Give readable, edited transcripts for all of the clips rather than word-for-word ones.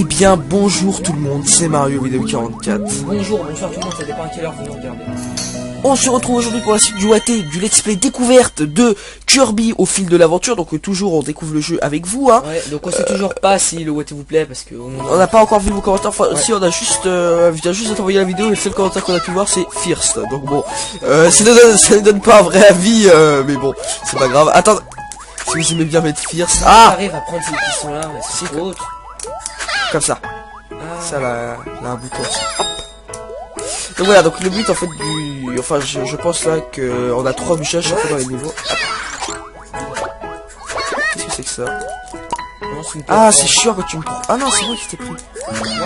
Eh bien, bonjour tout le monde, c'est Mario Vidéo 44. Bonjour tout le monde, ça dépend à quelle heure vous nous regardez. On se retrouve aujourd'hui pour la suite du du let's play découverte de Kirby au fil de l'aventure. Donc toujours on découvre le jeu avec vous, hein. Ouais, donc on sait toujours pas si le Watt vous plaît parce que on n'a pas encore vu vos commentaires. Enfin, si on a juste, vient juste d'envoyer la vidéo et le seul commentaire qu'on a pu voir c'est First. Donc bon, ça ne donne pas un vrai avis, mais bon, c'est pas grave. Attends, si vous aimez bien mettre First, arrive à prendre ces questions là, mais c'est trop autre. Comme ça. Ça là, un bouton aussi. Hop. Donc voilà, donc le but en fait du... Enfin je pense là que on a 3 bûches à chaque fois dans les niveaux. Qu'est-ce que c'est que ça? Ah c'est chiant quand tu me prends. Ah non c'est moi qui t'ai pris. Non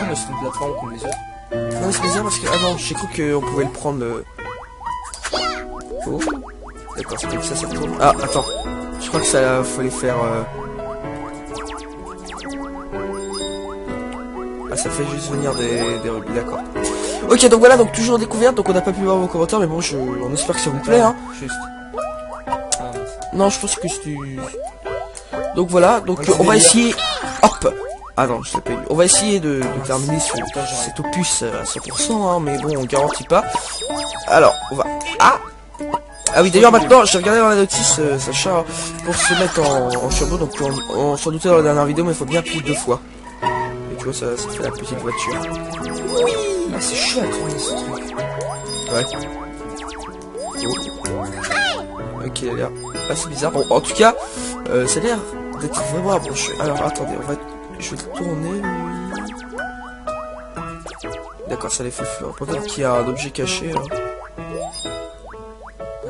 mais c'est une plateforme comme les autres. Non mais c'est bizarre parce que... Ah non j'ai cru qu'on pouvait le prendre Oh. D'accord c'est que ça tourne. Ah attends. Je crois que ça fallait faire... Ah ça fait juste venir des rubis, d'accord. Ok donc voilà, donc toujours en découverte, donc on n'a pas pu voir vos commentaires, mais bon on espère que ça vous plaît, hein. Juste. Non je pense que c'est... Donc voilà, donc on va essayer... Hop. Ah non je sais pas. On va essayer de terminer cet opus à 100%, hein, mais bon on garantit pas. Alors on va... Ah oui d'ailleurs maintenant j'ai regardé dans la notice Sacha, hein, pour se mettre en turbo, donc on s'en doutait dans la dernière vidéo, mais il faut bien appuyer 2 fois. Tu vois, ça fait la petite voiture. Ah, c'est chaud à tourner ce truc. Ouais. Oh. Ok, là. Ah, c'est bizarre. Bon, en tout cas, ça a l'air d'être vraiment approché. Alors, attendez, je vais le tourner. D'accord, ça les fait fleur. Peut-être qu'il y a un objet caché. Là.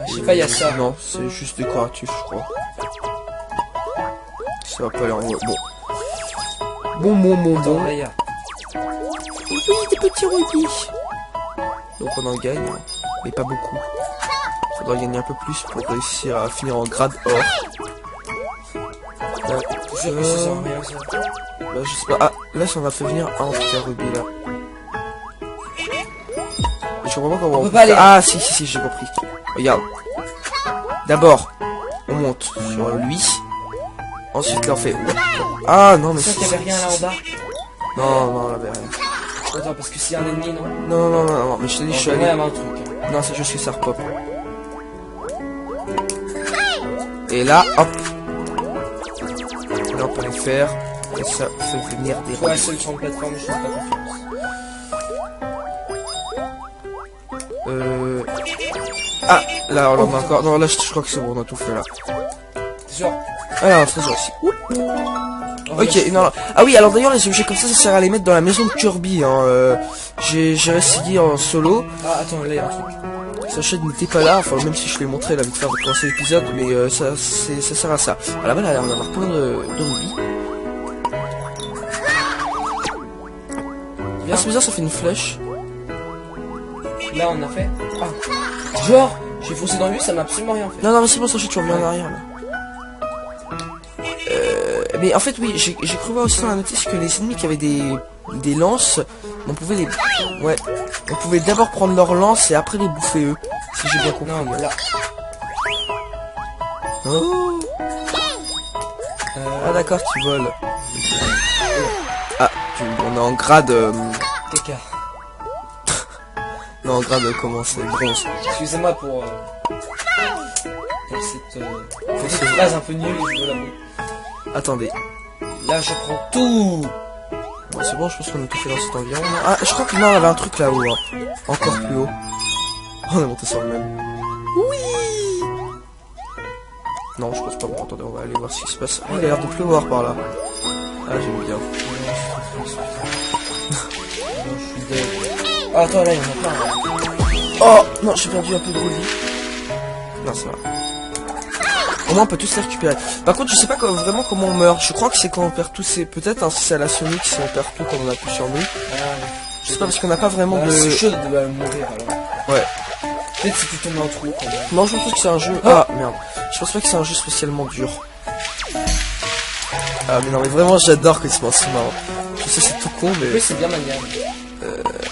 Je sais pas, il y a ça. Non, c'est juste décoratif, je crois. Ça va pas aller en haut. Bon. Bon. Attends, là, y a... Oui, des petits rubis. Donc on en gagne, mais pas beaucoup. Faudra gagner un peu plus pour réussir à finir en grade or. Bah, je sais pas. Ah, là ça m'a fait venir un petit rubis là. Je comprends pas comment on peut aller. Ah si, j'ai compris. Regarde. D'abord, on monte sur lui. Ensuite là on fait... Ah non mais c'est ça qu'il y avait rien là en bas. Non, là, rien. Attends, parce que c'est un ennemi, non? Non, mais je te dis, je suis allé... un truc, hein. Non, c'est juste que ça repop. Et là, hop. Là, on peut les faire. Et ça fait venir des rubis. Ouais, seul sur une plateforme, je fais pas confiance. Ah, là, on en a encore... Non, là, je crois que c'est bon, on a tout fait, là. C'est sûr. Ah, là, un trésor aussi. Ok, non. Ah oui, alors d'ailleurs les objets comme ça sert à les mettre dans la maison de Kirby, hein. J'ai essayé en solo. Ah attends, là il y a un truc. Sacha n'était pas là, enfin même si je l'ai montré là vite fait pour commencer l'épisode, mais ça sert à ça. Alors là-bas, là, on va avoir plein de rubis. Bien, c'est bizarre, ça fait une flèche. Là on a fait. Ah. Genre, j'ai foncé dans lui, ça m'a absolument rien fait. Non, mais c'est bon, Sacha, tu reviens en arrière là. Mais en fait oui, j'ai cru voir aussi dans la notice que les ennemis qui avaient des lances, on pouvait les... Ouais, on pouvait d'abord prendre leurs lances et après les bouffer eux, si j'ai bien compris. Non, là. Oh. Ah d'accord, tu voles. Ah, on est en grade... Caca. Non, en grade comment c'est, bronze. Excusez-moi pour cette phrase un peu nulle, je veux l'avouer. Attendez. Là, je prends tout. Bon, c'est bon, je pense qu'on a tout fait dans cet environnement. Ah, je crois que non, il y avait un truc là-haut. Hein. Encore plus haut. On est monté sur le même. Oui. Non, je pense pas. Bon, attendez, on va aller voir ce qui se passe. Ah, il a l'air de pleuvoir par là. Ah, j'aime bien. Ah, attends, là, il y en a plein. Là. Oh, non, j'ai perdu un peu de rubis. Non, ça va. Au moins on peut tous les récupérer. Par contre je sais pas vraiment comment on meurt. Je crois que c'est quand on perd tous ces... Peut-être hein, si c'est à la Sonic, si on perd tout comme on a pu sur nous. Je sais pas parce qu'on n'a pas vraiment de... C'est chaud de mourir alors. Ouais. Peut-être si tu tombes dans le trou quand même. Non je pense que c'est un jeu... Ah merde. Je pense pas que c'est un jeu spécialement dur. Ah mais non mais vraiment j'adore que tu m'en si marrant. Je sais c'est tout con mais... Oui c'est bien maniable.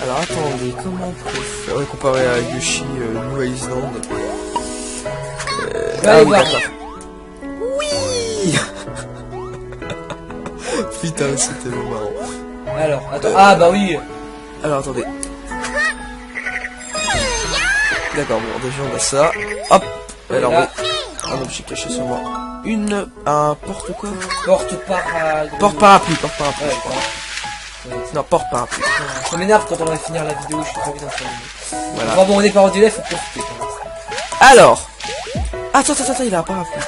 Alors attendez, comment on peut faire... Ouais, comparé à Yoshi, New Island... Ah oui d'accord. Oui. Putain, c'était marrant. Alors, attends. Ah bah oui. Alors attendez. D'accord, bon déjà on a ça. Hop. Alors là. oui. Un objet caché sur moi. Un porte quoi? Porte-parapluie. Porte-parapluie. Ouais, Non, porte-parapluie. ça m'énerve quand on va finir la vidéo, je suis trop vite installé. Voilà. Enfin bon, on est pas rendu là, faut profiter quand même. Alors. Attends, il a un parapluie.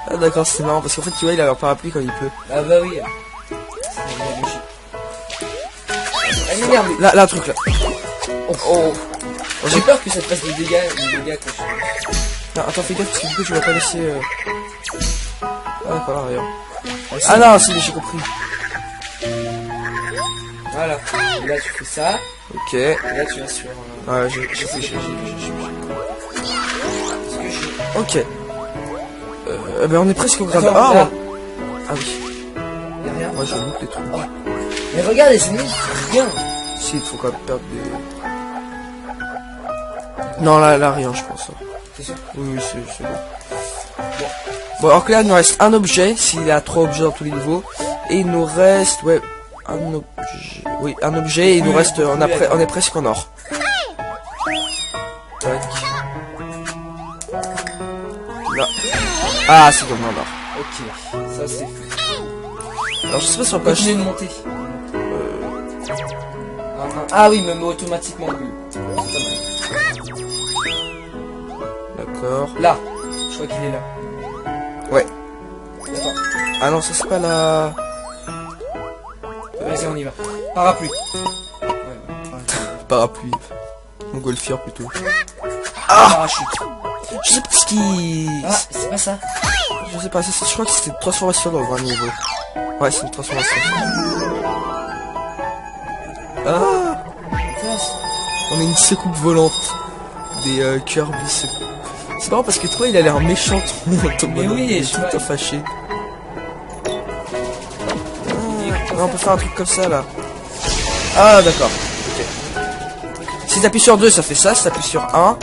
Ah d'accord, c'est marrant parce qu'en fait tu vois il a un parapluie quand il pleut. Ah bah oui. C'est la logique. Elle m'énerve. Là, un truc là. Oh. J'ai peur que ça te fasse des dégâts quand je... Non, attends, fais gaffe parce que du coup tu vas pas laisser... Ah d'accord, là, rien. Ah non, si, mais j'ai compris. Voilà. Et là tu fais ça. Ok. Et là tu vas sur... Ouais, j'ai... Ok. Ben on est presque au grade Attends, 1. là. Ah oui. Y'a rien. Moi je loupe les trucs. Mais regarde les ennemis, c'est bien. Si, il faut quand même perdre des... Non, là, rien, je pense. C'est sûr. Oui, c'est bon. Bon, alors que là, il nous reste un objet, s'il y a 3 objets dans tous les niveaux. Et il nous reste, ouais, un objet. Oui, un objet, et il nous reste, on est presque en or. Tac. Là. Ah, c'est comme en or. Ok, ça c'est fait. Alors, je sais pas si on peut Continuez de monter. Ah oui, même automatiquement. D'accord. Là, je crois qu'il est là. Ouais. Attends, Ah non, ça c'est pas la... vas-y on y va. Parapluie. Parapluie. Montgolfière plutôt. Parachute. Je sais pas ce qui... Ah, c'est pas ça. Je sais pas, je crois que c'était une transformation dans le grand niveau. Ouais, c'est une transformation. Ah, on a une secoupe volante. Des Kirby secoupe. C'est marrant parce que toi il a l'air méchant ton Mais bonhomme, oui, il est je tout le temps vois. fâché. Ah, on peut faire un truc comme ça là. Ah d'accord. Ok. Si t'appuies sur 2 ça fait ça, si t'appuies sur 1.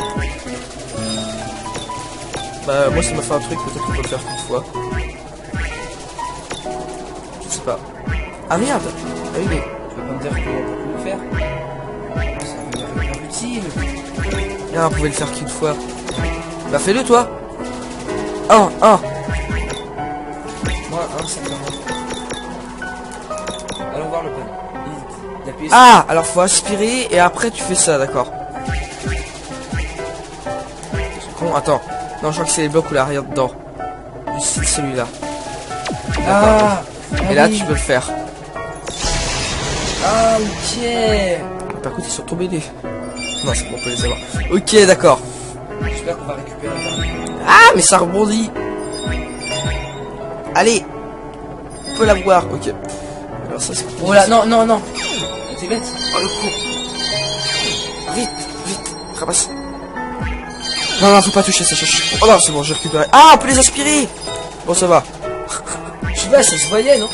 Bah moi ça m'a fait un truc, peut-être qu'on peut le faire qu'une fois. Je sais pas. Ah merde. Ah oui mais... Tu vas pas me dire qu'on peut plus le faire. Ça va devenir utile. Ah, on pouvait le faire qu'une fois. Bah fais-le toi. 1. Moi, ça me va. Allons voir le panneau. Il appuie sur... Ah, alors faut aspirer et après tu fais ça, d'accord. C'est con, attends. Non, je crois que c'est les blocs où il n'y a rien dedans. Du style celui-là. Ah, Et là, oui. tu peux le faire. Ah, ok. Par contre, ils sont tombés les... Non, c'est bon, on peut les avoir. Ok, d'accord. J'espère qu'on va récupérer le dernier. Ah, mais ça rebondit. Allez. On peut l'avoir, ok. Alors ça, c'est... Oh là, non. T'es bête. Oh, le coup. Vite. Ramasse. Non, faut pas toucher ça. Oh non, c'est bon, j'ai récupéré. Ah, on peut les aspirer. Bon, ça va. Je sais pas, ça se voyait, non?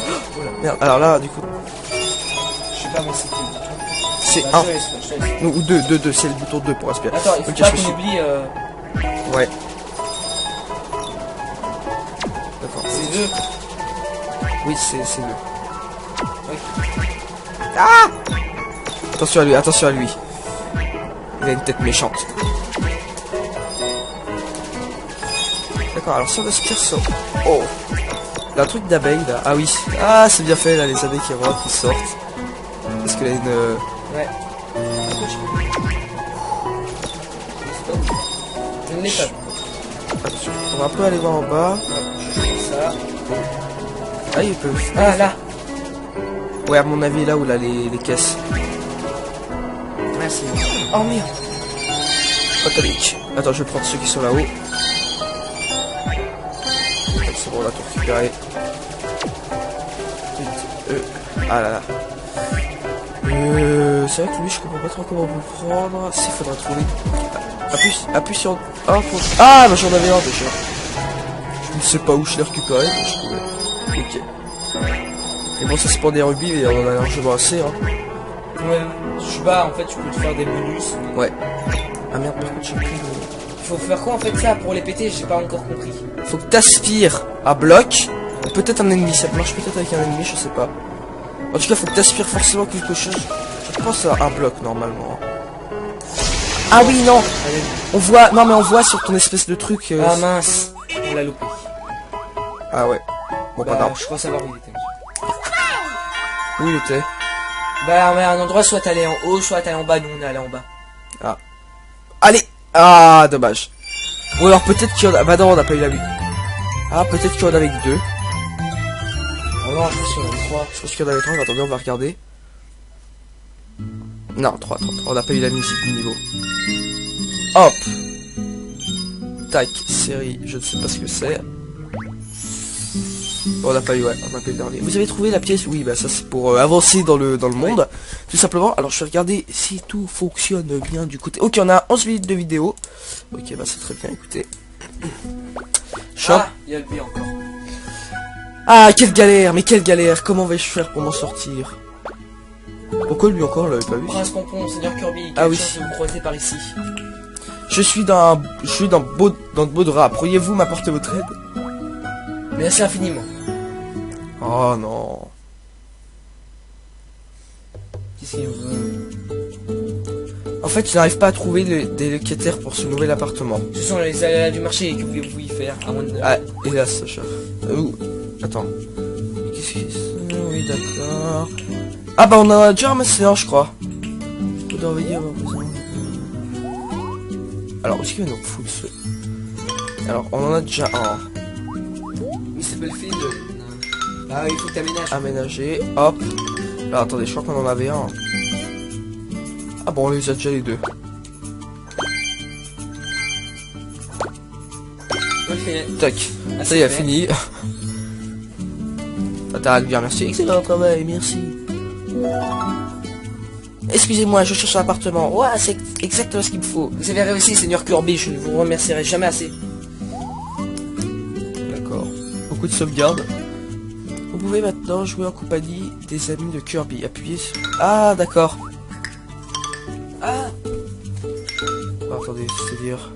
Merde, alors là, du coup, Je sais pas, moi c'est plus. c'est Bah, 1. je te laisse. Non, ou 2, c'est le bouton 2 pour aspirer. Attends, il faut Ok, pas je qu'on suis. oublie. Ouais. D'accord. C'est 2. Oui, c'est 2. Ok. Ah! Attention à lui. Il a une tête méchante. D'accord, alors si on aspire ça. Oh! Il y a un truc d'abeille là. Ah oui. Ah, c'est bien fait là, les abeilles qui rentrent, qui sortent. Parce qu'elle a une. Ouais. Je ne l'ai pas. Attention. On va un peu aller voir en bas. Je fais ça. Ah, il peut. Ah, là. Ouais, à mon avis, là où là les caisses. Merci. Oh merde. Patalique. Attends, je vais prendre ceux qui sont là-haut. C'est bon, on a tout récupéré. Ah là là. C'est vrai que lui, je comprends pas trop comment on peut le prendre. S'il faudra trouver. Appuie sur. Ah, ah, bah j'en avais un déjà. Je ne sais pas où je l'ai récupéré, mais je trouvais. Ok. Et bon, ça c'est pour des rubis, mais on en a largement assez, hein. Ouais, je sais pas, en fait, tu peux te faire des bonus. Mais... Ouais. Ah merde, par contre, j'ai plus le... Il faut faire quoi en fait ça pour les péter? J'ai pas encore compris. Faut que t'aspires à bloc. Peut-être un ennemi, ça marche peut-être avec un ennemi, je sais pas. En tout cas, faut que t'aspires forcément quelque chose. Je pense à un bloc, normalement. Ah oui, non. Allez. On voit... Non, mais on voit sur ton espèce de truc... Ah mince, on l'a loupé. Ah ouais. Bon, pas Bah, grave. je crois savoir où il était. Où il était? Bah, on est à un endroit, soit t'allais en haut, soit t'allais en bas. Nous, on est allé en bas. Ah. Allez. Ah, dommage. Ou alors peut-être qu'il y en a... Bah non, on n'a pas eu la vue. Ah, peut-être qu'il y en avait que 2. Oh non, je pense qu'il y en a 3. Je pense qu'il y en avait 3. Attendez, on va regarder. Non, 3. On n'a pas eu la musique du niveau. Hop. Tac, série, je ne sais pas ce que c'est. On n'a pas eu, ouais, on n'a pas eu le dernier. Vous avez trouvé la pièce? Oui, bah ça c'est pour avancer dans le monde, tout simplement. Alors je vais regarder si tout fonctionne bien du côté. Ok, on a 11 minutes de vidéo. Ok, bah c'est très bien, écoutez. Shop. Ah, il y a le B encore. Ah, quelle galère, mais quelle galère. Comment vais-je faire pour m'en sortir? Pourquoi lui encore, on l'avait pas vu? Prince Pompon, Seigneur Kirby, Ah quelle oui. chance de vous croiser par ici. Je suis dans de beaux draps. Pourriez-vous m'apporter votre aide? Merci infiniment. Oh non. Qu'est-ce qu'il veut? En fait, je n'arrive pas à trouver des locataires pour ce nouvel appartement. Ce sont les aléas du marché, que voulez-vous y faire à moins de... Ah, hélas, cher. Attends. Qu'est-ce que c'est? Oui, d'accord. Ah bah on en a déjà ramassé un, je crois. Faut surveiller avoir besoin. Alors, est-ce qu'il y a nos full feu? Alors, on en a déjà un. Il s'appelle Phil. Ah, il faut que t'aménages. Aménagé, hop. Alors, attendez, je crois qu'on en avait un. Ah bon, on les a déjà les deux. Ok. Tac. Ah, Ça y est, fait. fini. T'as bien, merci. Excellent travail, merci. Excusez-moi, je cherche un appartement. Ouais, c'est exactement ce qu'il me faut. Vous avez réussi, Seigneur Kirby, je ne vous remercierai jamais assez. D'accord. Beaucoup de sauvegarde. Vous pouvez maintenant jouer en compagnie des amis de Kirby. Appuyez sur... Ah, d'accord. Ah, Oh, attendez, c'est-à-dire...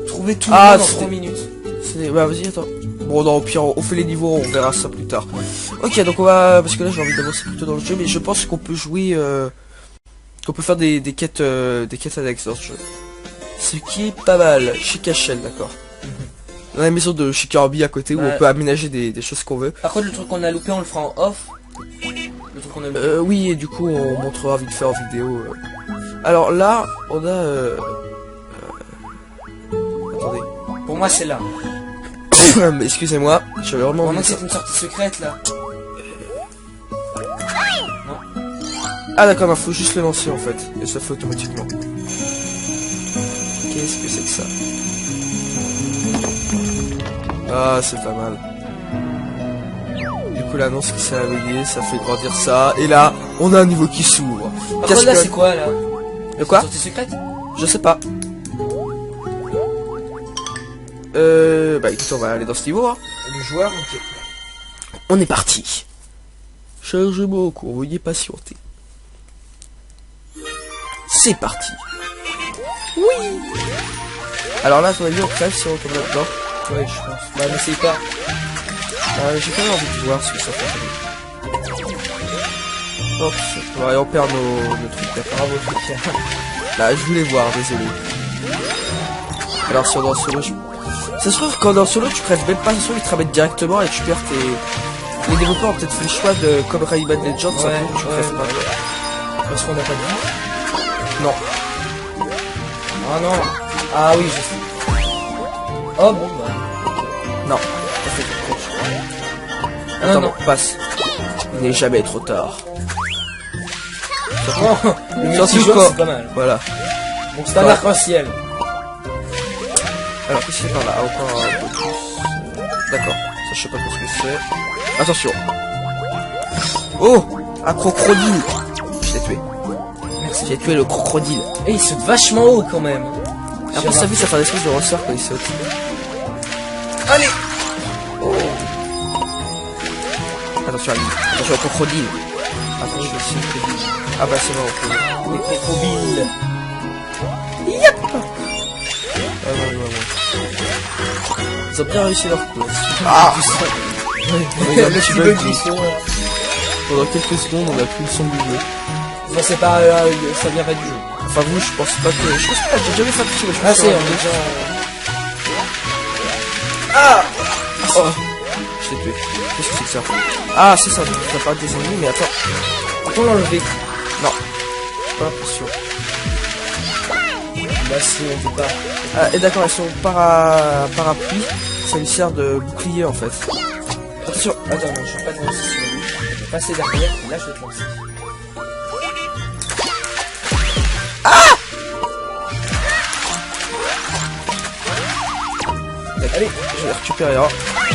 trouvez tout Ah, le monde en c'était- 3 minutes. Bah, vas-y, attends. Bon, non, au pire, on fait les niveaux, on verra ça plus tard. Ok, donc on va... Parce que là, j'ai envie d'avancer plutôt dans le jeu, mais je pense qu'on peut jouer... Qu'on peut faire des quêtes annexes dans ce jeu. Ce qui est pas mal. Chez Cachel, d'accord. Dans la maison de chez Kirby à côté, où Ouais. on peut aménager des choses qu'on veut. Par contre, le truc qu'on a loupé, on le fera en off. Le truc qu'on a loupé. Oui, et du coup, on montrera vite fait en vidéo. Alors là, on a... Attendez. Pour moi, c'est là. Mais excusez-moi, j'avais vraiment Vraiment envie que de c'est une sortie secrète, là. Ah d'accord, il faut juste le lancer en fait, et ça fait automatiquement. Qu'est-ce que c'est que ça? Ah, c'est pas mal. Du coup, l'annonce qui s'est réveillée, ça fait grandir ça, et là, on a un niveau qui s'ouvre. Par contre, là, c'est quoi, là? De quoi? Sortie secrète? Je sais pas. Bah écoute, on va aller dans ce niveau, hein. Le joueur, ok. On est parti. Chargez-moi au cours, veuillez patienter. C'est parti. Oui. Alors là, à ton avis, on crève si on tombe là-dedans. Ouais, je pense. Bah, n'essaye pas. J'ai quand même envie de voir ce que ça fait. Hop, ouais, on perd nos trucs d'accord. Bravo, Sophia. Bah, je voulais voir, désolé. Alors, si on est en solo, ça se trouve, quand on est en solo, tu crèves même pas, ça se trouve, ils te ramènent directement et tu perds tes... Les développeurs ont peut-être fait le choix de, comme Rayman Legends, ça Ouais, fait que tu crèves pas. Parce qu'on n'a pas dit. Non. Ah non. Ah oui, je sais. Oh bon, bah. Non. Ça fait trop, je crois. Ah, Attends, non. passe. Il n'est jamais trop tard. Oh, le Surtout multijoueur, quand- c'est pas mal. Voilà. Bon, c'est un Ouais. arc-en-ciel. Alors, qu'est-ce qu'il y a par là? Encore un peu plus. D'accord. Ça, je sais pas trop ce que c'est. Attention. Oh! Un crocodile! Je l'ai tué. Merci. J'ai tué le crocodile. Et il saute vachement haut quand même. Après, ça fait, ça fait un espèce de ressort quand il saute. Allez. Oh! Attention à lui. Attention au crocodile. Attention aussi au crocodile. Ah bah, c'est bon, on peut. Les crocodiles. Ah non, non, non. Ils ont bien réussi leur coup. Ah Le petit bug du son. Pendant quelques secondes, on a plus le son du jeu. Enfin, c'est pas... ça vient pas du jeu. Enfin, vous, je pense pas que... Je pense pas, j'ai jamais fait attention, mais je pense Ah, que... c'est déjà... Ah oh. Je l'ai tué. Qu'est-ce que c'est que ça? Ah, c'est ça, tu pas des ennemis, mais attends. Faut l'enlever. Non. Pas l'impression. Bah si, on peut pas. Ah, et d'accord, elles sont parapluie. Ça lui sert de bouclier, en fait. Attention. Attends, non, je vais pas te lancer sur lui. Je vais passer derrière, et là, je vais te lancer. Allez, je vais récupérer. Hein.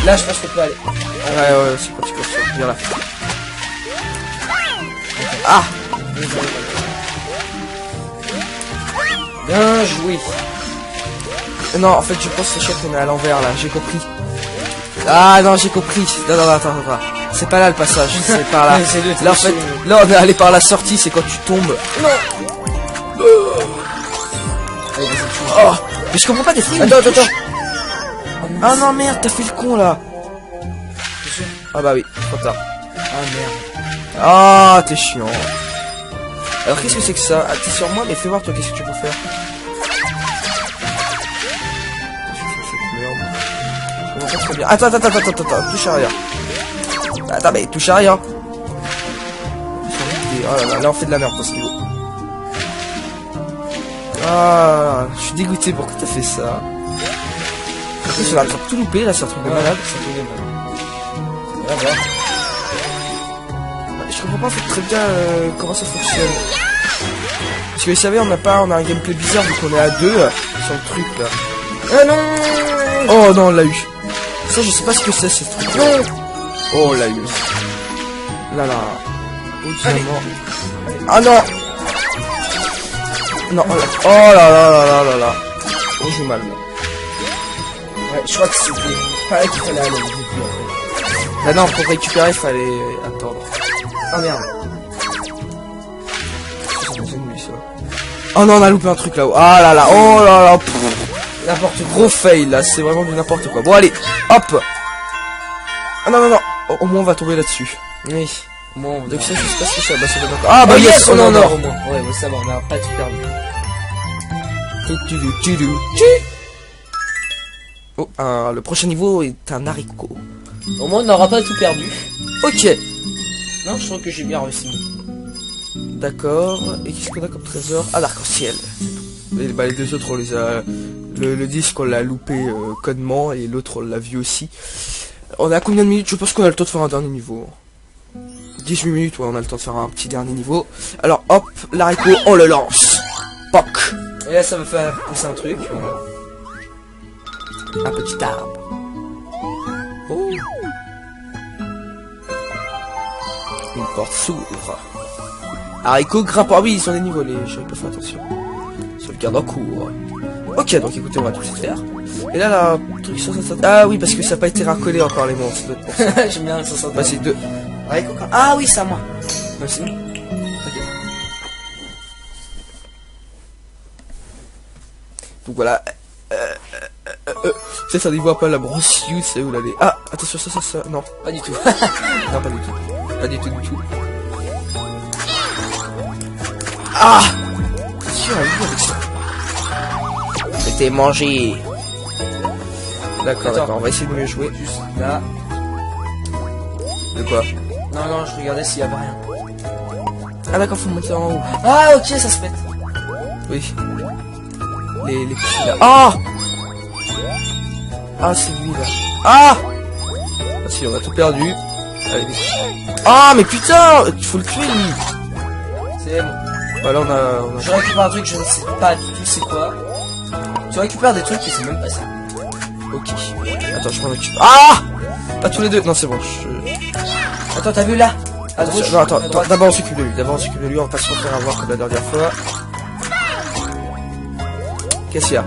Là, je pense qu'on peut aller. Ouais, c'est quand tu peux ça. Viens là. Ah! Bien joué. Non, en fait, je pense que c'est qu'on est à l'envers, là. J'ai compris. Ah, non, j'ai compris. Non, attends. C'est pas là, le passage. C'est par là. Là, en fait, là, on est allé par la sortie. C'est quand tu tombes. Non! Oh! Mais je comprends pas des trucs. Attends. Ah non, merde, t'as fait le con, là. Ah bah oui, trop tard. Ah merde. Ah, t'es chiant. Alors qu'est-ce que c'est que ça? Ah, t'es sur moi, mais fais voir toi, qu'est-ce que tu peux faire? Je comprends pas très bien. Attends, touche à rien. Attends, mais touche à rien. Oh là, on fait de la merde dans ce niveau. Ah, je suis dégoûté, pourquoi t'as fait ça? Je vais tout louper, là, c'est un truc de malade. On va voir. Je comprends pas en fait très bien comment ça fonctionne. Parce que vous savez, on a un gameplay bizarre vu qu'on est à deux sur le truc là. Ah non! Oh non, on l'a eu. Ça, je sais pas ce que c'est ce truc. Non! Oh, on l'a eu. Là. Oh, diamant. Ah non! Non, oh là. Oh, je joue mal. Ouais, je crois que c'était pas là qu'il fallait aller au début en fait. Bah non, pour récupérer, il fallait attendre. Ah merde. Oh non, on a loupé un truc là-haut. Ah là, oh là. N'importe quoi. Gros fail là, c'est vraiment du n'importe quoi. Bon allez, hop. Ah non. Oh, au moins on va tomber là-dessus. Oui. Bon, donc ça, je sais pas ce que ça. Bah ça va donc. Ah bah oh, yes, on est en or au moins. Ouais, ça va, on a pas tout perdu. Oh, le prochain niveau est un haricot. Au moins on n'aura pas tout perdu. Ok. Non, je trouve que j'ai bien réussi. D'accord. Et qu'est-ce qu'on a comme trésor? Ah, l'arc-en-ciel. Et bah, les deux autres, on les a... Le disque, on l'a loupé connement, et l'autre, on l'a vu aussi. On a combien de minutes? Je pense qu'on a le temps de faire un dernier niveau. 18 minutes, ouais, on a le temps de faire un petit dernier niveau. Alors, hop, l'haricot, on le lance. Poc. Et là, ça va faire pousser un truc. Voilà. Un petit arbre. Oh. Une porte s'ouvre. Haricot grimpant. Ah oui, ils sont des niveaux, j'avais pas fait attention. Sauvegarde en cours. Ok, donc écoutez, on va tout faire. Et là, la truc sur ça. Ah oui, parce que ça n'a pas été racolé encore les monstres. J'aime bien ça. Bah, c'est deux. Haricot. Ah oui, c'est à moi. Merci. Ok. Donc voilà. C'est un niveau un peu à la brosse you, c'est où là les... Ah, attention, ça. Non, Pas du tout. non, pas du tout. Pas du tout. Ah! C'est sûr, elle joue avec ça. C'était mangé. D'accord, on va essayer de mieux jouer. Juste là. De quoi? Non, je regardais s'il y avait rien. Ah d'accord, faut monter en haut. Ah ok, ça se pète. Oui. Les petits là. Ah! Ah, c'est lui là. Ah! Ah si, on a tout perdu. Allez, vite. Ah, mais putain! Il faut le tuer lui. C'est bon. Voilà, on a... Je récupère un truc, je ne sais pas du tout c'est quoi. Tu récupères des trucs qui c'est même pas ça. Ok. Attends, je m'en occupe. Ah! Pas tous les deux. Non, c'est bon. Attends, t'as vu là? À droite. Non, attends. D'abord on s'occupe de lui. On va pas se refaire avoir comme la dernière fois. Qu'est-ce qu'il y a?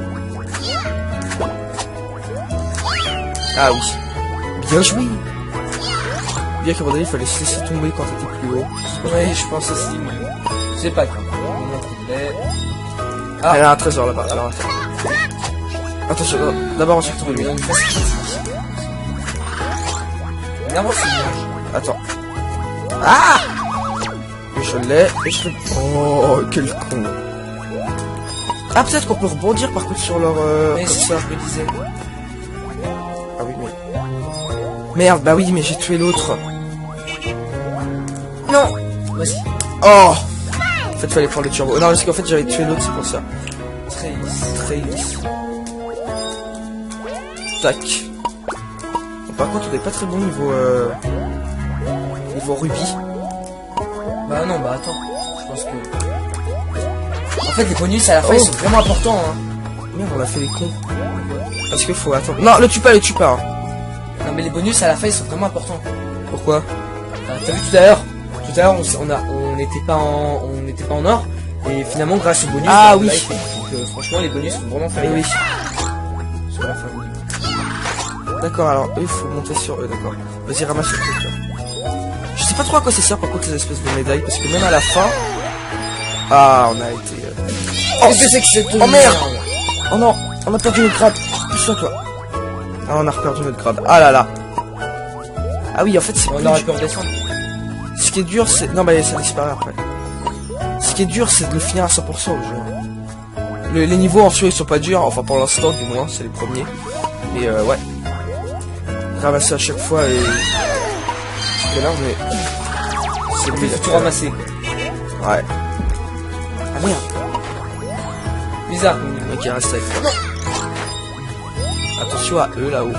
Ah oui. Bien joué. Bien qu'à un moment donné, il fallait se laisser tomber quand t'étais plus haut. Oui, je pense aussi. C'est pas grave. Ah, il y a un trésor là-bas. Alors attends. Attention, d'abord on se retrouve lui. Attends. Ah! Et je l'ai, et je le... Oh, quel con. Ah, peut-être qu'on peut rebondir par contre sur leur... Mais comme c'est ça. ça, je me disais. Ah oui, mais... Merde, bah oui, mais j'ai tué l'autre. Non. Vas-y. Oh! En fait, fallait prendre le turbo. Non, parce qu'en fait, j'avais tué l'autre, c'est pour ça. Très lisse. Très lisse. Tac. Bon, par contre, on est pas très bon niveau... Niveau rubis. Bah non, bah attends. Je pense que... En fait, les bonus à la fin, ils sont vraiment importants, hein. Merde, on a fait les cons. Parce qu'il faut attendre. Non, le tue pas, hein. Non, mais les bonus à la fin, ils sont vraiment importants. Pourquoi? T'as vu tout à l'heure? Tout à l'heure, on n'était pas en or. Et finalement, grâce aux bonus... Ah bah, oui. là, donc, franchement, les bonus sont vraiment faits. Oui. Sur la fin du niveau. D'accord, alors eux, il faut monter sur eux, d'accord. Vas-y, ramasse le truc, là. Je sais pas trop à quoi ça sert, par contre, les espèces de médailles, parce que même à la fin... Ah, on a été... Oh, qu'est-ce que c'est que cette... Oh merde! Oh non, on a perdu notre grade. Pousse-toi, toi. Ah, on a perdu notre grade. Ah là là. Ah oui, en fait, c'est On plus aurait dur. pu redescendre. Ce qui est dur, c'est... Non, bah, ça disparaît après. Ce qui est dur, c'est de le finir à 100%, le jeu. Les niveaux en soi, ils sont pas durs. Enfin, pour l'instant, du moins, c'est les premiers. Mais, ouais. Ramasser à chaque fois et... Parce que là, on est... C'est En lui, plus, là, tout ramasser. Ouais. Ah merde. Bizarre. Ok, reste avec moi. Attention à eux là-haut.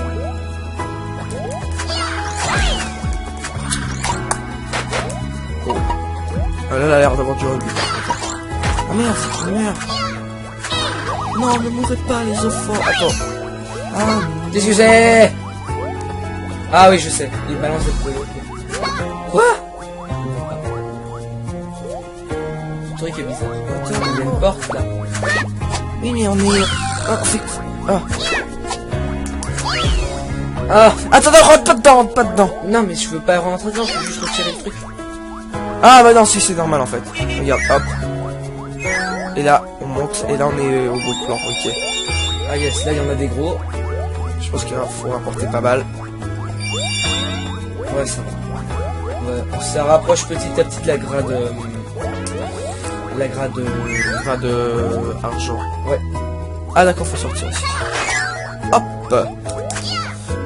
Oh. Ah, là, elle a l'air d'avoir du rugby. Ah merde, merde. Non, ne mourrez pas les enfants. Attends. Ah, Qu'est-ce que c'est? Ah oui, je sais. Il balance le truc. Quoi? Ce truc est bizarre. Attends, il y a une porte là. oui, mais on est... Ah, on fait... Ah. Ah! Attends, non, rentre pas dedans. Non, mais je veux pas rentrer dedans, je veux juste retirer le truc. Ah bah non, si, c'est normal en fait. Regarde, hop. Et là, on monte, et là on est au bout de plan, ok. Ah yes, là il y en a des gros. Je pense qu'il faut rapporter pas mal. Ouais, ça va. Ouais, ça rapproche petit à petit de la grade... Pas de argent. Ouais. Ah d'accord, faut sortir ici. Hop.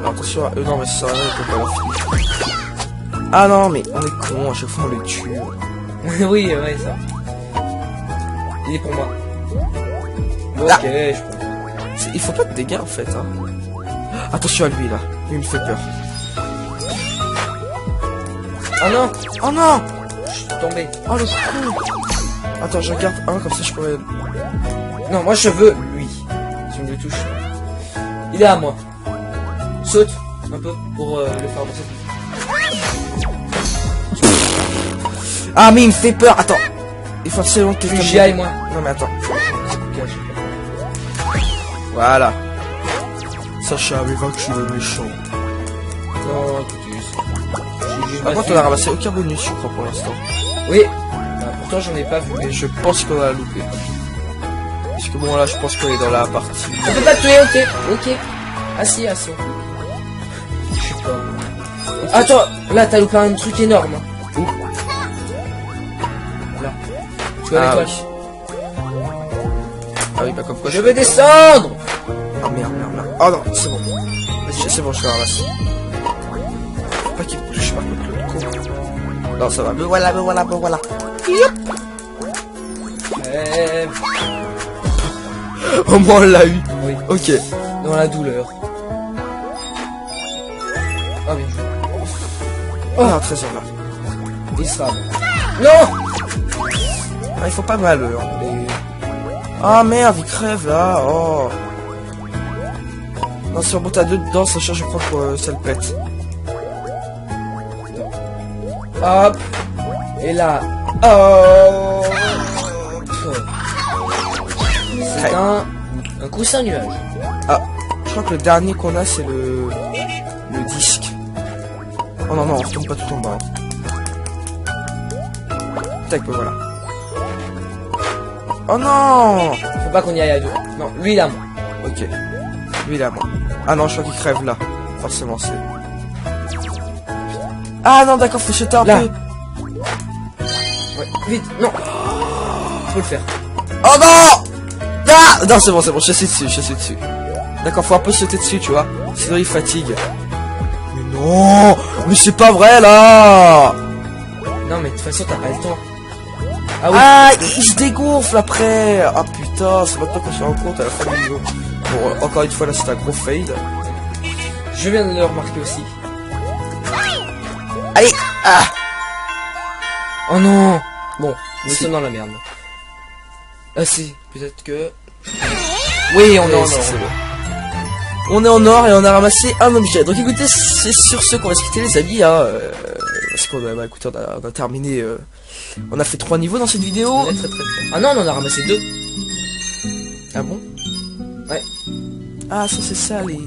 Alors, attention à eux, non mais ça sert à rien, on peut pas leur filer. Ah non, mais on est con, à chaque fois on les tue. oui, ouais, ça. Il est pour moi. Bon, Ah. ok, je prends. Il faut pas de dégâts en fait. Hein. Attention à lui là, lui il me fait peur. Ah non! Oh non! Je suis tombé. Oh le con! Attends, je regarde un comme ça je pourrais... Non, moi je veux lui. Si on le touche. Il est à moi. Saute un peu pour le faire avancer. Ah mais il me fait peur, attends. Il faut absolument que Tu quelqu'un... j'y aille moi. Non mais attends. Ok, super. Voilà. Sacha avait vaincu le méchant. Non, écoutez. Par contre on a ramassé aucun bonus je crois pour l'instant. Oui. Bah, pourtant j'en ai pas vu. Et je pense qu'on a loupé. Parce que bon là je pense qu'on est dans la partie... On peut pas te tuer, ok. Ok. Ah si, on peut. Je sais pas. Attends, là t'as loupé un truc énorme. Où? Là. Tu vois l'étoile? Ah oui, bah comme quoi Je veux descendre. Oh merde. Oh non, c'est bon. Vas-y, c'est bon, je le ramasse. Faut pas qu'il me touche par contre le con. Non, ça va. Me voilà. Yop. Au moins on l'a eu. Oui. Ok. Dans la douleur. Oh bien. Oh, un trésor là. Il sera bon. Non. Ah, il faut pas mal eux. Ah merde, il crève là. Oh. Non, si on monte à deux dedans, Sacha, je crois que ça le pète. Hop. Et là. Oh. C'est un coussin nuage. Ah, je crois que le dernier qu'on a, c'est le disque. Oh non, on retombe pas tout en bas. Tac, bah voilà. Oh non. Faut pas qu'on y aille à deux. Non, lui il a moi. Ok. Lui, il est à moi. Ah non, je crois qu'il crève là. Forcément, c'est... Ah non, d'accord, faut jeter un Là. peu. Ouais, vite, non. Faut le faire. Oh non! Ah non, c'est bon, je suis dessus. D'accord, faut un peu sauter dessus, tu vois. Sinon, il fatigue. Mais non! Mais c'est pas vrai, là! Non, mais de toute façon, t'as pas le temps. Ah oui. Ah, il se dégonfle après. Ah putain, c'est maintenant qu'on se rend compte à la fin du niveau. Bon, encore une fois, là, c'est un gros fade. Je viens de le remarquer aussi. Allez! Ah! Oh non. Bon, nous sommes dans la merde. Ah si, peut-être que... Oui, on est en or. C'est bon. On est en or et on a ramassé un objet. Donc écoutez, c'est sur ce qu'on va se quitter les amis, hein, parce qu'on a, bah, écoutez, on a terminé, on a fait 3 niveaux dans cette vidéo. On est très très fort. Ah non, on en a ramassé 2. Ah bon? Ouais. Ah ça c'est ça les...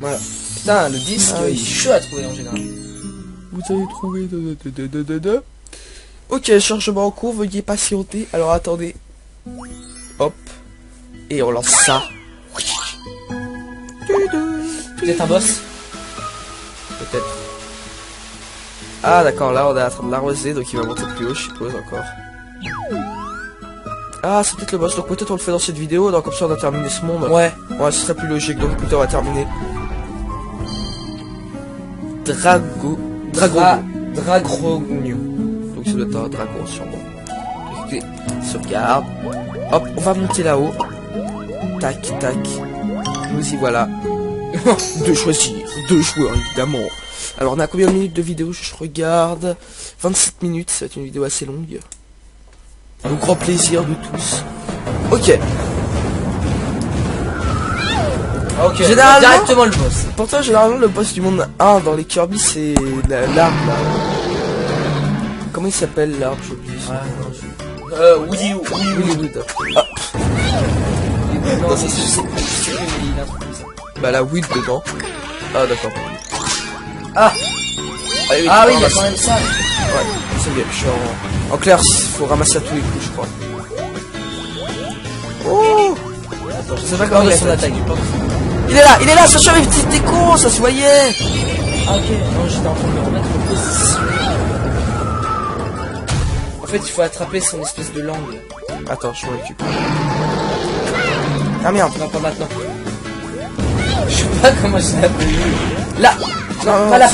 Voilà. Putain, le disque, Ah, il est chaud à trouver en général. Vous avez trouvé Ok, chargement en cours, veuillez patienter. Alors attendez. Hop. Et on lance ça. Peut-être un boss. Peut-être. Ah d'accord, là on est en train de l'arroser, donc il va monter plus haut, je suppose, encore. Ah, c'est peut-être le boss, donc peut-être on le fait dans cette vidéo, donc comme ça on a terminé ce monde. Ouais. Ouais, ce serait plus logique, donc écoutez, on va terminer. Dragogno. Donc ça doit être un dragon, sûrement. Donc, écoutez, sauvegarde. Hop, on va monter là-haut. Tac, tac. Nous y voilà. Deux choisir, 2 joueurs, évidemment. Alors, on a combien de minutes de vidéo? Je regarde. 27 minutes, ça va être une vidéo assez longue. Au grand plaisir de tous. Ok. Ok, Généralement- directement le boss. Pourtant, généralement, le boss du monde 1 dans les Kirby, c'est l'arbre, là. Comment il s'appelle, l'arbre? J'ai oublié son nom. Woody. Wood. Ah, Non, c'est sûr. Il a un truc comme ça. bah la Wood dedans. Ah, d'accord. Ah. Allez, Ah oui, on il a ramasse. quand même ça. Ouais, c'est bien. Je suis en clair, faut ramasser à tous les coups, je crois. Oh! Attends, je sais sais pas pas comment comment il son a attaque. Il est là, Sacha, mes petites décos, ça se voyait! Ah ok, non, j'étais en train de me remettre en position. En fait, il faut attraper son espèce de langue. Attends, je me récupère. Ah merde! Non, pas maintenant. Je sais pas comment je l'ai appelé. Là! Non, pas là.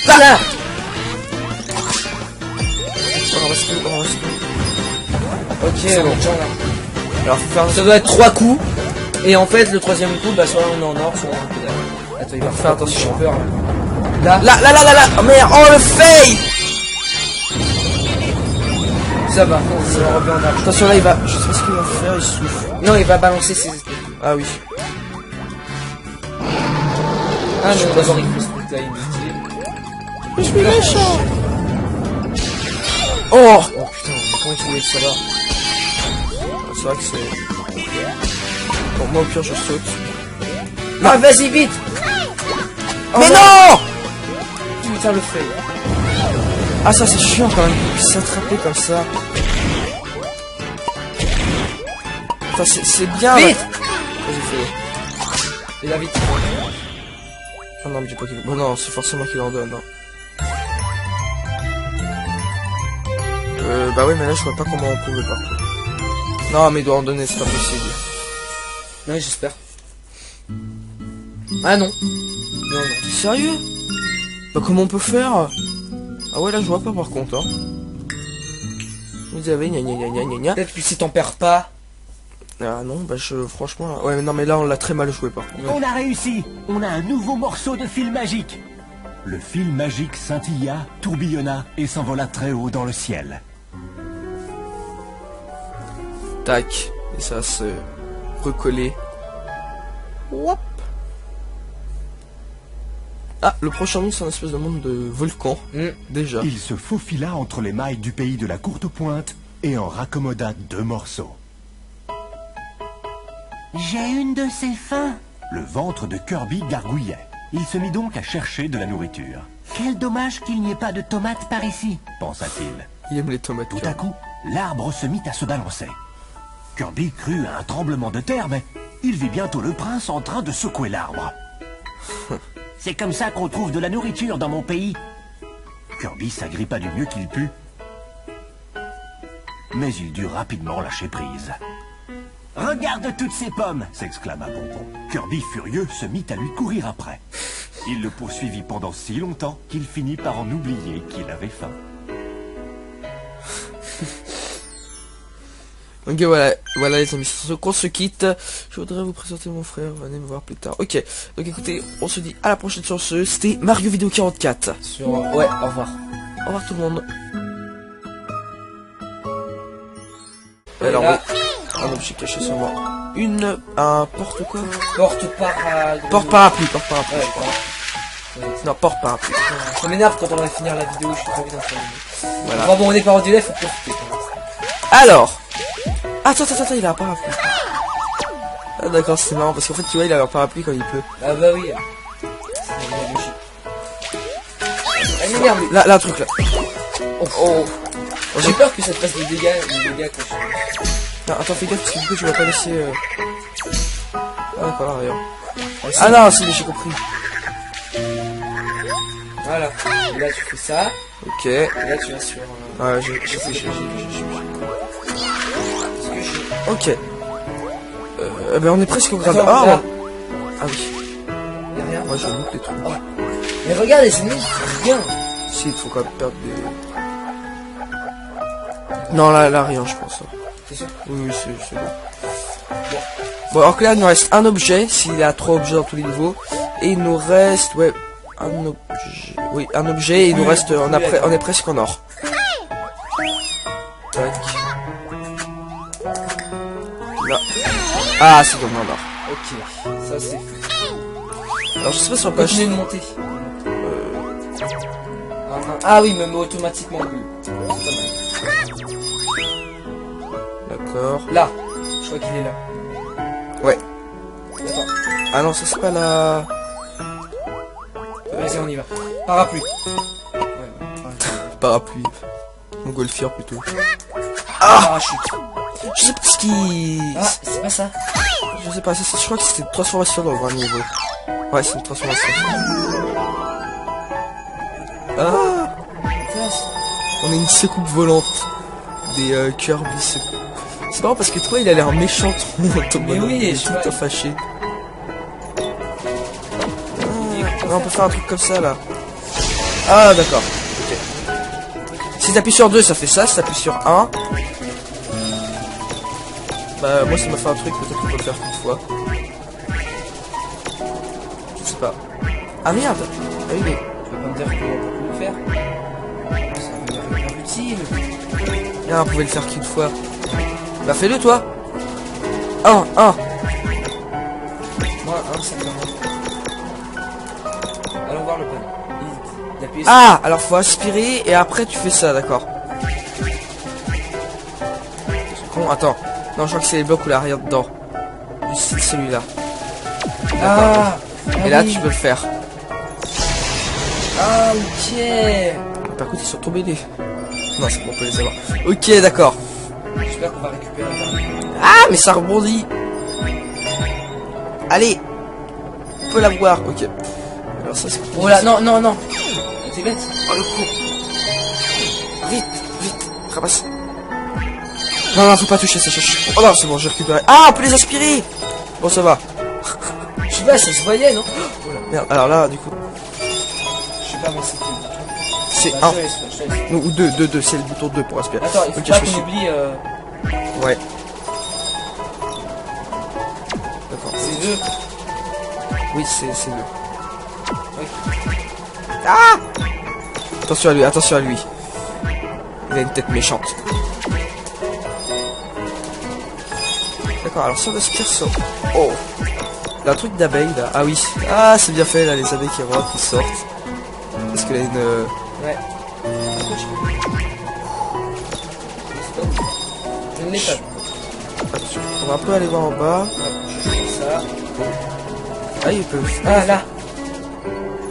Là. On ramasse tout. Ok, C'est bon. tiens, là. Alors, faut faire Ça doit être 3 coups. Et en fait, le troisième coup, bah soit on est en or, soit on est en pédale. Attends, il va faire attention. J'ai peur. Là. Là! Oh merde! Oh le fail! Ça va, on revient en argent. Attention là, il va. Je sais pas ce qu'il va faire, il souffle. Non, il va balancer ses espèces. Ah oui. Ah non, d'abord il faut ce truc là, inutile. Je suis méchant! Oh! Oh putain, mais comment tu voulais le savoir? C'est vrai que c'est... Bon, moi au pire, je saute. Ah, vas-y, vite! Mais non! Putain, le fail. Ah ça c'est chiant quand même, il puisse s'attraper comme ça. Enfin c'est bien. Vite! Vas-y fais-le. Et là, vite. Oh non mais dis pas qu'il... Bon non, c'est forcément qu'il en donne. Non. Bah oui mais là je vois pas comment on peut le parcours. Non mais il doit en donner, c'est pas possible. Non, j'espère. Ah non. Non. T'es sérieux? Bah comment on peut faire? Ah ouais là je vois pas par contre hein. Vous avez gna. Peut-être que si t'en perds pas. Ah non bah franchement là... Ouais mais non mais là on l'a très mal joué par contre. On a réussi. On a un nouveau morceau de fil magique. Le fil magique scintilla, tourbillonna et s'envola très haut dans le ciel. Tac. Et ça se recoller. Wop. Ah, le prochain monde, c'est un espèce de monde de volcan. Déjà. Il se faufila entre les mailles du pays de la courte pointe et en raccommoda 2 morceaux. J'ai une de ces fins. Le ventre de Kirby gargouillait. Il se mit donc à chercher de la nourriture. Quel dommage qu'il n'y ait pas de tomates par ici. Pensa-t-il. Il aime les tomates. Tout à coup, l'arbre se mit à se balancer. Kirby crut à un tremblement de terre, mais il vit bientôt le prince en train de secouer l'arbre. C'est comme ça qu'on trouve de la nourriture dans mon pays. Kirby s'agrippa du mieux qu'il put. Mais il dut rapidement lâcher prise. « Regarde toutes ces pommes !» s'exclama Bonbon. Kirby, furieux, se mit à lui courir après. Il le poursuivit pendant si longtemps qu'il finit par en oublier qu'il avait faim. Ok, voilà les amis, c'est qu'on se quitte. Je voudrais vous présenter mon frère, venez me voir plus tard. Ok, donc écoutez, on se dit à la prochaine sur ce. C'était Mario Vidéo 44. Ouais, au revoir. Au revoir tout le monde. Et Alors, là, oui, un objet caché sur moi. Un porte quoi? porte-parapluie. Porte-parapluie. Ouais. Non, porte-parapluie. Ça m'énerve quand on va finir la vidéo, je suis trop bien installé. Voilà. Enfin bon, on est pas en délai, faut profiter. Alors. Attends, il a un parapluie. Ah d'accord, c'est marrant parce qu'en fait tu vois il a un parapluie quand il pleut. Ah bah oui. C'est la logique. Ah, m'énerve, lui. Là, un truc là. Oh. J'ai peur que ça te fasse des dégâts quand je... Non, attends, fais gaffe parce que du coup tu vas pas laisser... Ah d'accord, là, rien. Ah non, si, mais j'ai compris. Voilà. Et là tu fais ça. Ok. Et là tu vas sur... Ouais, j'ai Ok. Ben on est presque au grade. Attends, Ah, là. ah oui. Y'a rien. Moi je loupe les trous. Mais regarde les ennemis, c'est bien. Si, il faut quand même perdre des... Non, là rien, je pense. C'est sûr. Oui, c'est bon. Bon, alors que là, il nous reste un objet, s'il y a 3 objets dans tous les niveaux. Et il nous reste, ouais, un objet. Oui, un objet, et il nous reste, on est presque en or. Tac. Là. Ah, c'est comme en or. Ok, ça c'est fait. Alors, je sais pas si on peut Continue acheter... de monter. Ah oui, même automatiquement. D'accord. Là, je crois qu'il est là. Ouais. Attends, Ah non, ça c'est pas la... vas-y on y va. Parapluie. Parapluie. Montgolfière plutôt. Parachute. Je sais pas ce qui... Ah, c'est pas ça. Je sais pas, je crois que c'était une transformation dans le grand niveau. Ouais, c'est une transformation. Ah, on a une secoupe volante des Kirby. C'est marrant parce que toi il a l'air méchant ton Mais oui, il est je tout le temps fâché. Non, on peut faire un truc comme ça là. Ah d'accord. Ok. Si t'appuies sur 2 ça fait ça, si t'appuies sur 1. Bah moi ça m'a fait un truc, peut-être qu'on peut le faire qu'une fois. Je sais pas. Ah merde. Ah oui mais... Tu vas pas me dire qu'on peut le faire. Ça va devenir utile. Ah, on pouvait le faire qu'une fois. Bah fais-le toi. 1. Moi, ça me va. Allons voir le panneau. Ah, alors faut aspirer et après tu fais ça, d'accord. C'est con, attends. Non, je crois que c'est les blocs où il y a rien dedans. Du style celui-là. Ah, Et là oui. tu peux le faire. Ah, ok. Par contre ils sont tombés des... Non, c'est bon, on peut les avoir. Ok, d'accord. J'espère qu'on va récupérer ça. Ah, mais ça rebondit. Allez. On peut l'avoir, ok. Alors ça c'est... Oh là, non. T'es bête. Oh le coup. Vite. Ramasse. Non, faut pas toucher ça. Oh non, c'est bon, j'ai récupéré. Ah, on peut les aspirer. Bon, ça va. Je sais pas, ça se voyait, non? Merde, alors là, du coup... Je sais pas, moi c'est plus. C'est Bah, 1. je te laisse. Ou 2, c'est le bouton 2 pour aspirer. Attends, il faut Ok, pas je qu'on suis... oublie Ouais. D'accord. ces deux. Oui, c'est 2. Ok. Ah! Attention à lui. Il a une tête méchante. D'accord, alors si on aspire ça... Oh! Il y a un truc d'abeille là. Ah oui. Ah, c'est bien fait là, les abeilles qui rentrent, qui sortent. Parce qu'il a une... Ouais. Je ne l'ai pas. Attention, on va un peu aller voir en bas. Je fais ça. Ah, il peut... Ah, là.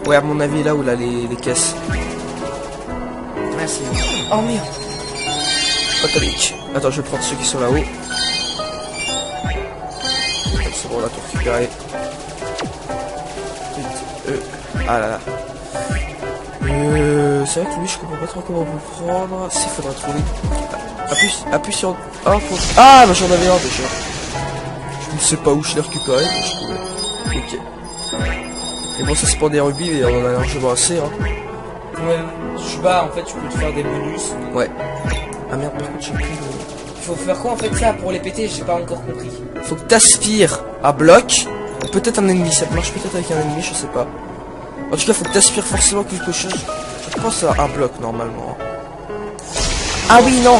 Ouais, à mon avis, là où là, les caisses. Merci. Oh merde. Patalique. Attends, je vais prendre ceux qui sont là-haut. c'est bon, on a tout récupéré. Ah là là. C'est vrai que lui, je comprends pas trop comment on peut le prendre. S'il faudra trouver. Appuie sur. Ah, ah, bah j'en avais un déjà. Je ne sais pas où je l'ai récupéré, mais je pouvais. Ok. Et bon, ça c'est pour des rubis, mais on en a largement assez, hein. Ouais, je sais pas, en fait, tu peux te faire des bonus. Ouais. Ah merde, par contre, j'ai plus de... Faut faire quoi en fait ça pour les péter? J'ai pas encore compris. Faut que t'aspires à bloc. Peut-être un ennemi, ça marche peut-être avec un ennemi, je sais pas. En tout cas, faut que t'aspires forcément quelque chose. Je pense à un bloc normalement. Ah oui, non.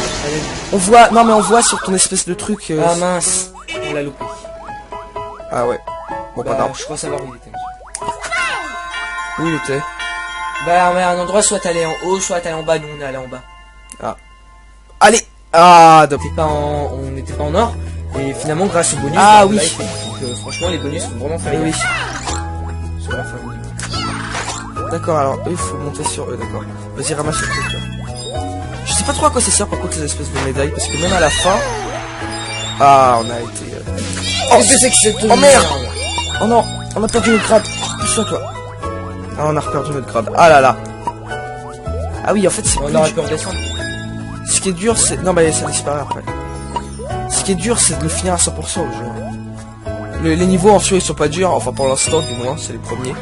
On voit, non mais on voit sur ton espèce de truc. Ah mince, on l'a loupé. Ah ouais. Bon, pas grave. Je crois savoir où il était. Où il était? Bah, on est à un endroit, soit t'allais en haut, soit t'allais en bas. Nous, on est allé en bas. Ah. Allez. Ah, de... On n'était pas en or. Et finalement, grâce au bonus, ah bah, oui. là, donc, franchement, les bonus sont vraiment faits. Oui. Sur la fin du... D'accord, alors eux, il faut monter sur eux, d'accord. Vas-y, ramasse le truc. Je sais pas trop à quoi ça sert par contre ces espèces de médailles, parce que même à la fin... Ah, on a été... Oh, qu'est-ce que c'est que cette... Oh merde. Oh non, on a perdu notre grade. Plus sur toi. Ah, on a perdu notre grade. Ah là là. Ah oui, en fait, c'est... On aurait pu redescendre. Ce qui est dur, c'est... Non, bah ça disparaît après. Ce qui est dur, c'est de le finir à 100% le jeu. Les niveaux en soi, ils sont pas durs. Enfin, pour l'instant, du moins, c'est les premiers.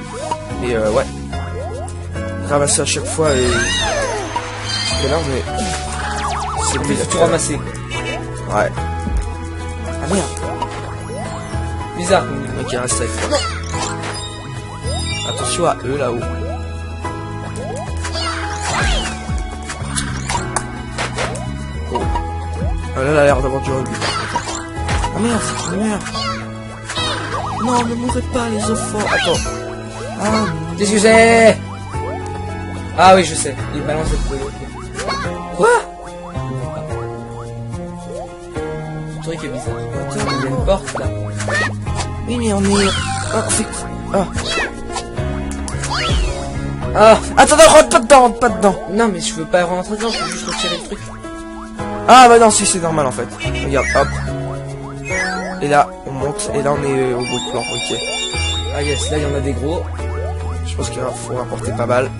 Mais ouais. Ramasser à chaque fois et... Parce que là, on est... C'est En fait, faut tout ramasser. Ouais. Ah merde. Bizarre. Ok, reste avec toi. Attention à eux là-haut. Oh. Ah, là, elle a l'air d'avoir du rebut. Ah merde, c'est une merde. Non, ne mourrez pas les enfants. Attends. Ah, Qu'est-ce que c'est? Ah oui, je sais. Il balance le... Quoi? Ce truc est bizarre. Attends, il y a une porte là. oui, mais on est... Ah, fait... Ah. Ah! Attends, rentre pas dedans, rentre pas dedans. Non, mais je veux pas rentrer dedans, je veux juste retirer le truc. Ah bah non, si, c'est normal en fait. Regarde, hop. Et là, on monte, et là on est au beau plan, ok. Ah yes, là il y en a des gros. Je pense qu'il faut rapporter pas mal.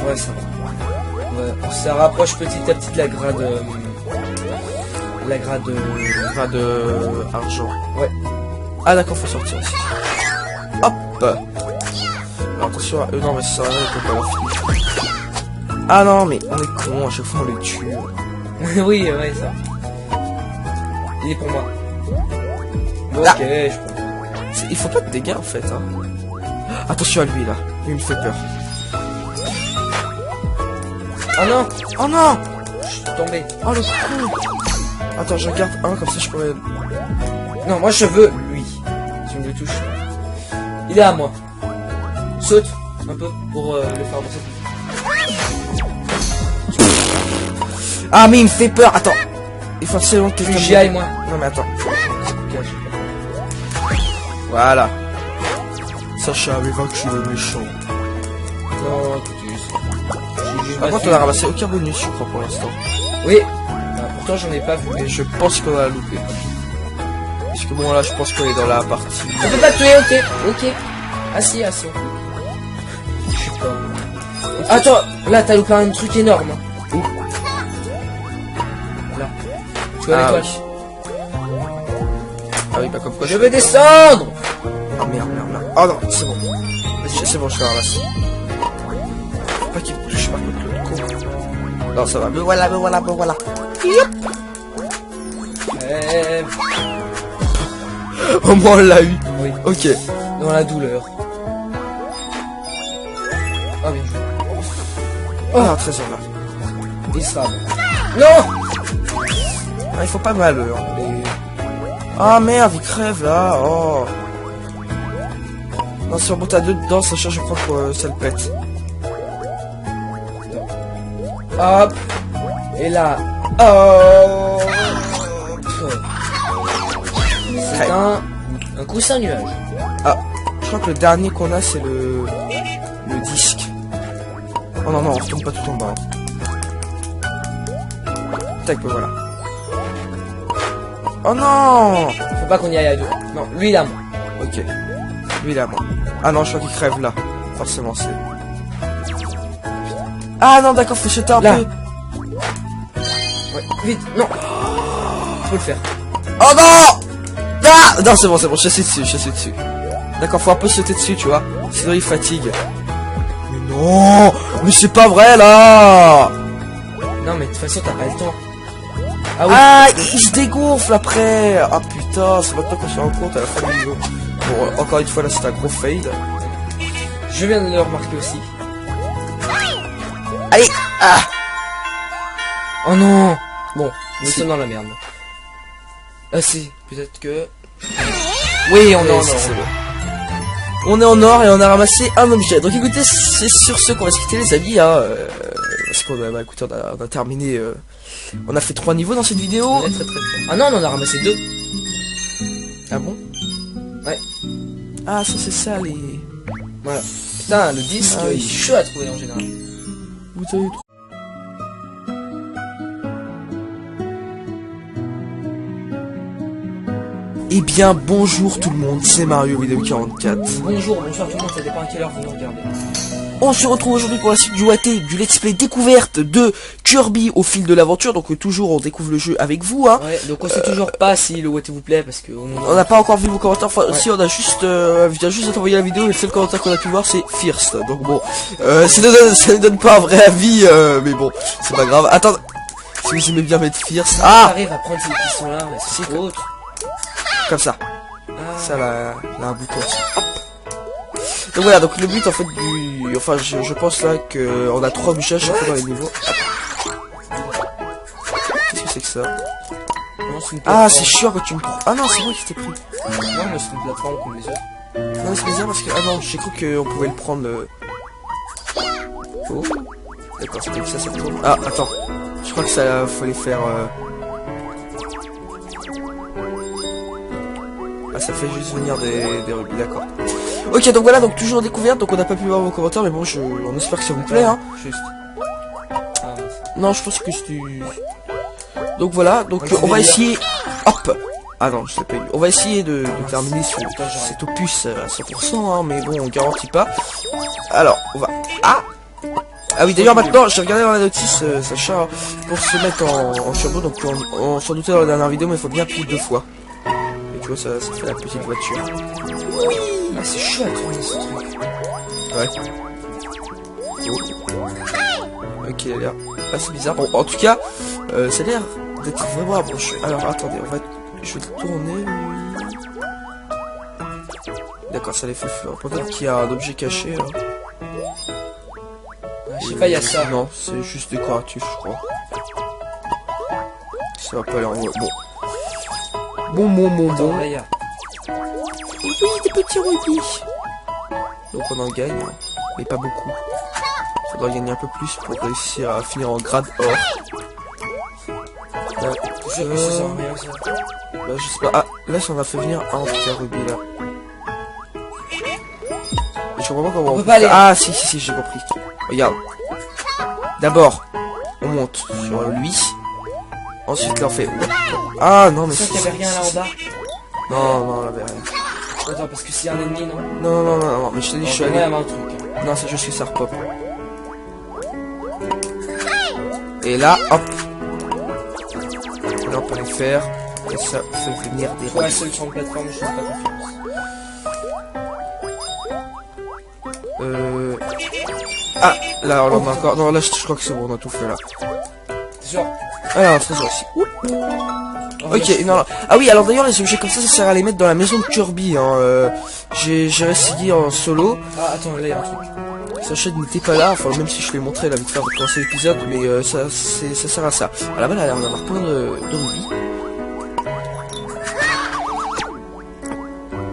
Ouais, ça va. Ouais, on se rapproche petit à petit de la grade... Grade argent. Ouais. Ah d'accord, faut sortir ici. Hop. Alors attention à eux, non mais ça sert à rien, ils peuvent pas leur finir. Ah non, mais on est con, à chaque fois on les tue. Oui, ouais, ça. Il est pour moi. Bon, Là. ok, je prends. Il faut pas de dégâts en fait. Hein. Attention à lui là, lui il me fait peur. Oh non! Oh non! Je suis tombé. Oh le con! Attends, je regarde un comme ça je pourrais... Non, moi je veux lui. Si on le touche. Il est à moi. Saute un peu pour le faire avancer. Ah mais il me fait peur, attends. Il faut absolument que quelqu'un... J'y aille moi. Non mais attends. Voilà. Sacha avait vaincu le méchant. Non, tout Par contre on a ramassé aucun bonus je crois pour l'instant. Oui. Bah, pourtant j'en ai pas vu. Et je pense qu'on a loupé. Parce que bon là je pense qu'on est dans la partie... On peut pas te tuer, ok. Ok. Assis, assis. Je sais pas. Attends, là t'as loupé un truc énorme. Où? Là. Tu vois Ah l'étoile? oui. Ah oui bah comme quoi Je veux descendre. Oh merde, merde, merde. Oh non, c'est bon. Vas-y, c'est bon, je vais ramasser. Faut pas qu'il me touche par contre le con. Non, ça va. Me voilà, me voilà, me voilà. Yop. Au moins on l'a eu. Oui. Ok. Dans la douleur. Ah bien joué. Oh, un trésor là. Il sera bon. Non. Ah, il faut pas mal eux. Hein. Mais... Ah merde, il crève là. Oh. Non, si on monte à deux dedans, Sacha, je crois que ça le pète. Hop. Et là. Oh. C'est un coussin nuage. Ah, je crois que le dernier qu'on a, c'est le disque. Oh non, non, on retombe pas tout en bas. Tac, voilà. Oh non! Faut Faut pas qu'on y aille à deux. Non, lui il est à moi. Ok. Lui il est à moi. Ah non, je crois qu'il crève là. Forcément c'est... Ah non d'accord, faut sauter un Là. peu. Ouais, vite, non. Faut le faire. Oh non. Ah non c'est bon, je suis dessus. D'accord, faut un peu sauter dessus, tu vois. Sinon il fatigue. Mais non. Mais c'est pas vrai là. Non mais de toute façon t'as pas le temps. Ah oui. Ah, il se dégonfle après. Ah putain, c'est maintenant qu'on se rend compte à la fin du niveau. Bon, encore une fois là c'est un gros fade. Je viens de le remarquer aussi. Allez. Ah. Oh non. Bon, nous sommes dans la merde. Ah si, peut-être que... Oui, on est en or. c'est bon. On est en or et on a ramassé un objet. Donc écoutez, c'est sur ce qu'on va se quitter les amis, hein, parce qu'on a, bah, écoutez, on a terminé, on a fait 3 niveaux dans cette vidéo. On est très très fort. Ah non, on en a ramassé 2. Ah bon? Ouais. Ah ça c'est ça les... Voilà. Putain, le disque, Ah, il est chaud à trouver en général. Vous avez trouvé. Eh bien bonjour tout le monde, c'est Mario Vidéo 44. Bonjour, bonsoir tout le monde, ça dépend à quelle heure vous nous regardez. On se retrouve aujourd'hui pour la suite du OAT, du let's play découverte de Kirby au fil de l'aventure. Donc toujours on découvre le jeu avec vous, hein. Ouais, donc on sait toujours pas si le what vous plaît parce que On n'a pas encore vu vos commentaires, enfin si on a juste envoyé la vidéo et le seul commentaire qu'on a pu voir c'est First. Donc bon, ça ne donne pas un vrai avis, mais bon, c'est pas grave. Attends, si vous aimez bien mettre First, ah, arrive à prendre ces pistons là, mais c'est trop haut. comme ça, Ah. ça là un bouton aussi. Hop. Donc voilà, donc le but en fait du... Enfin je pense là que on a 3 objets à chaque fois dans les niveaux. Qu'est-ce que c'est que ça? Non, c'est une Ah plateforme. c'est chiant quand tu me prends... Ah non c'est moi qui t'ai pris. Non, mais c'est une plateforme comme les autres. Non mais c'est bizarre parce que... Ah non, j'ai cru qu'on pouvait le prendre... Oh. D'accord, c'est comme ça tourne. Ah, attends. Je crois que ça faut les faire... Ah, ça fait juste venir des rubis, d'accord. Ok, donc voilà, donc toujours en découverte, donc on n'a pas pu voir vos commentaires, mais bon, on espère que ça vous plaît, hein. Juste. Ah, Non, je pense que c'est... Donc voilà, donc Ouais, on va c'est essayer... Hop. Ah non, je sais pas. On va essayer de terminer j'arrête. cet opus à 100%, hein, mais bon, on garantit pas. Alors, on va... Ah oui, d'ailleurs, maintenant, j'ai regardé dans la notice, Sacha, hein, pour se mettre en turbo, donc on s'en doutait dans la dernière vidéo, mais il faut bien appuyer 2 fois. Et tu vois, ça fait la petite voiture. Ah, c'est chaud à tourner ce truc. Ouais. Oh. Ok, là. Ah, c'est bizarre. Bon, en tout cas, ça a l'air d'être vraiment approché. Alors, attendez, je vais le tourner. D'accord, ça les fait fleur. Peut-être qu'il y a un objet caché, là. Je sais pas, il y a ça. Non, c'est juste décoratif, je crois. Ça va pas aller en haut. Bon. Attends, là, il y a... Oui, des petits rubis. Donc on en gagne, mais pas beaucoup. Faudra gagner un peu plus pour réussir à finir en grade or. Là, Je sais que ça sert à rien, ça. bah, je sais pas. Ah, là, ça en a fait venir un petit rubis là. Je comprends pas comment On peut pas aller. Ah, si, j'ai compris. Regarde. D'abord, on monte sur lui. Ensuite, là, on fait. Ah non, mais Ça, qu'il y avait rien là en bas. Non, là, rien. Attends, parce que c'est un ennemi, non? Non, mais je te dis, je suis Ouais, allé. il y avait un truc. Non, c'est juste que ça repop. Et là, hop. Là, on peut les faire. Et ça fait venir des Sur la rubis. seule grande plateforme, je fais pas confiance. Ah, là, on en a encore. Non, là, je crois que c'est bon, on a tout fait là. C'est sûr. Ah, là, un trésor aussi. Ok, non. Ah oui, alors d'ailleurs, les objets comme ça sert à les mettre dans la maison de Kirby. Hein. J'ai essayé en solo. Ah, attends, là, il y a un truc. Sacha n'était pas là, enfin même si je l'ai montré là vite fait pour commencer l'épisode, mais ça sert à ça. À la base, on va avoir plein de rubis.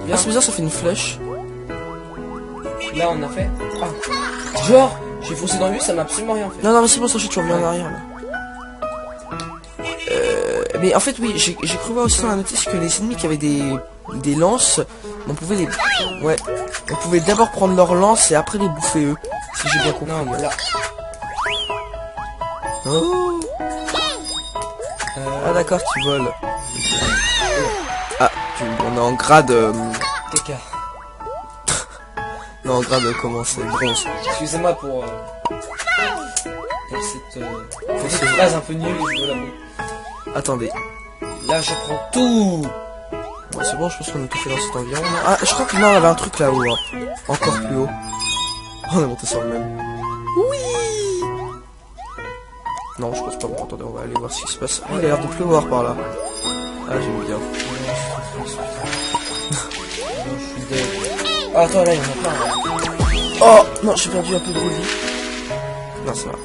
Bien, c'est bizarre, ça fait une flèche. Là, on a fait. Ah. Genre, j'ai foncé dans lui, ça m'a absolument rien fait. Non, mais c'est bon, Sacha, tu reviens en arrière là. Mais en fait, oui, j'ai cru voir aussi dans la notice que les ennemis qui avaient des lances, on pouvait les... Ouais, on pouvait d'abord prendre leurs lances et après les bouffer eux, si j'ai bien compris. Non, là. Oh. Ah d'accord, tu voles. Ah, on est en grade... Caca. non, en grade, comment c'est? Bronze. Excusez-moi pour cette phrase un peu nulle, je dois l'avouer. Attendez. Là, je prends tout. Ouais, c'est bon, je pense qu'on a tout fait dans cet environnement. Ah, je crois que non, on avait un truc là-haut. Hein. Encore plus haut. On est monté sur le même. Oui. Non, je pense pas. Bon, attendez, on va aller voir ce qui se passe. Ah, il a l'air de pleuvoir par là. Ah, j'aime bien. Ah, attends, là, il y en a plein. Là. Oh, non, j'ai perdu un peu de vie. Non, ça va.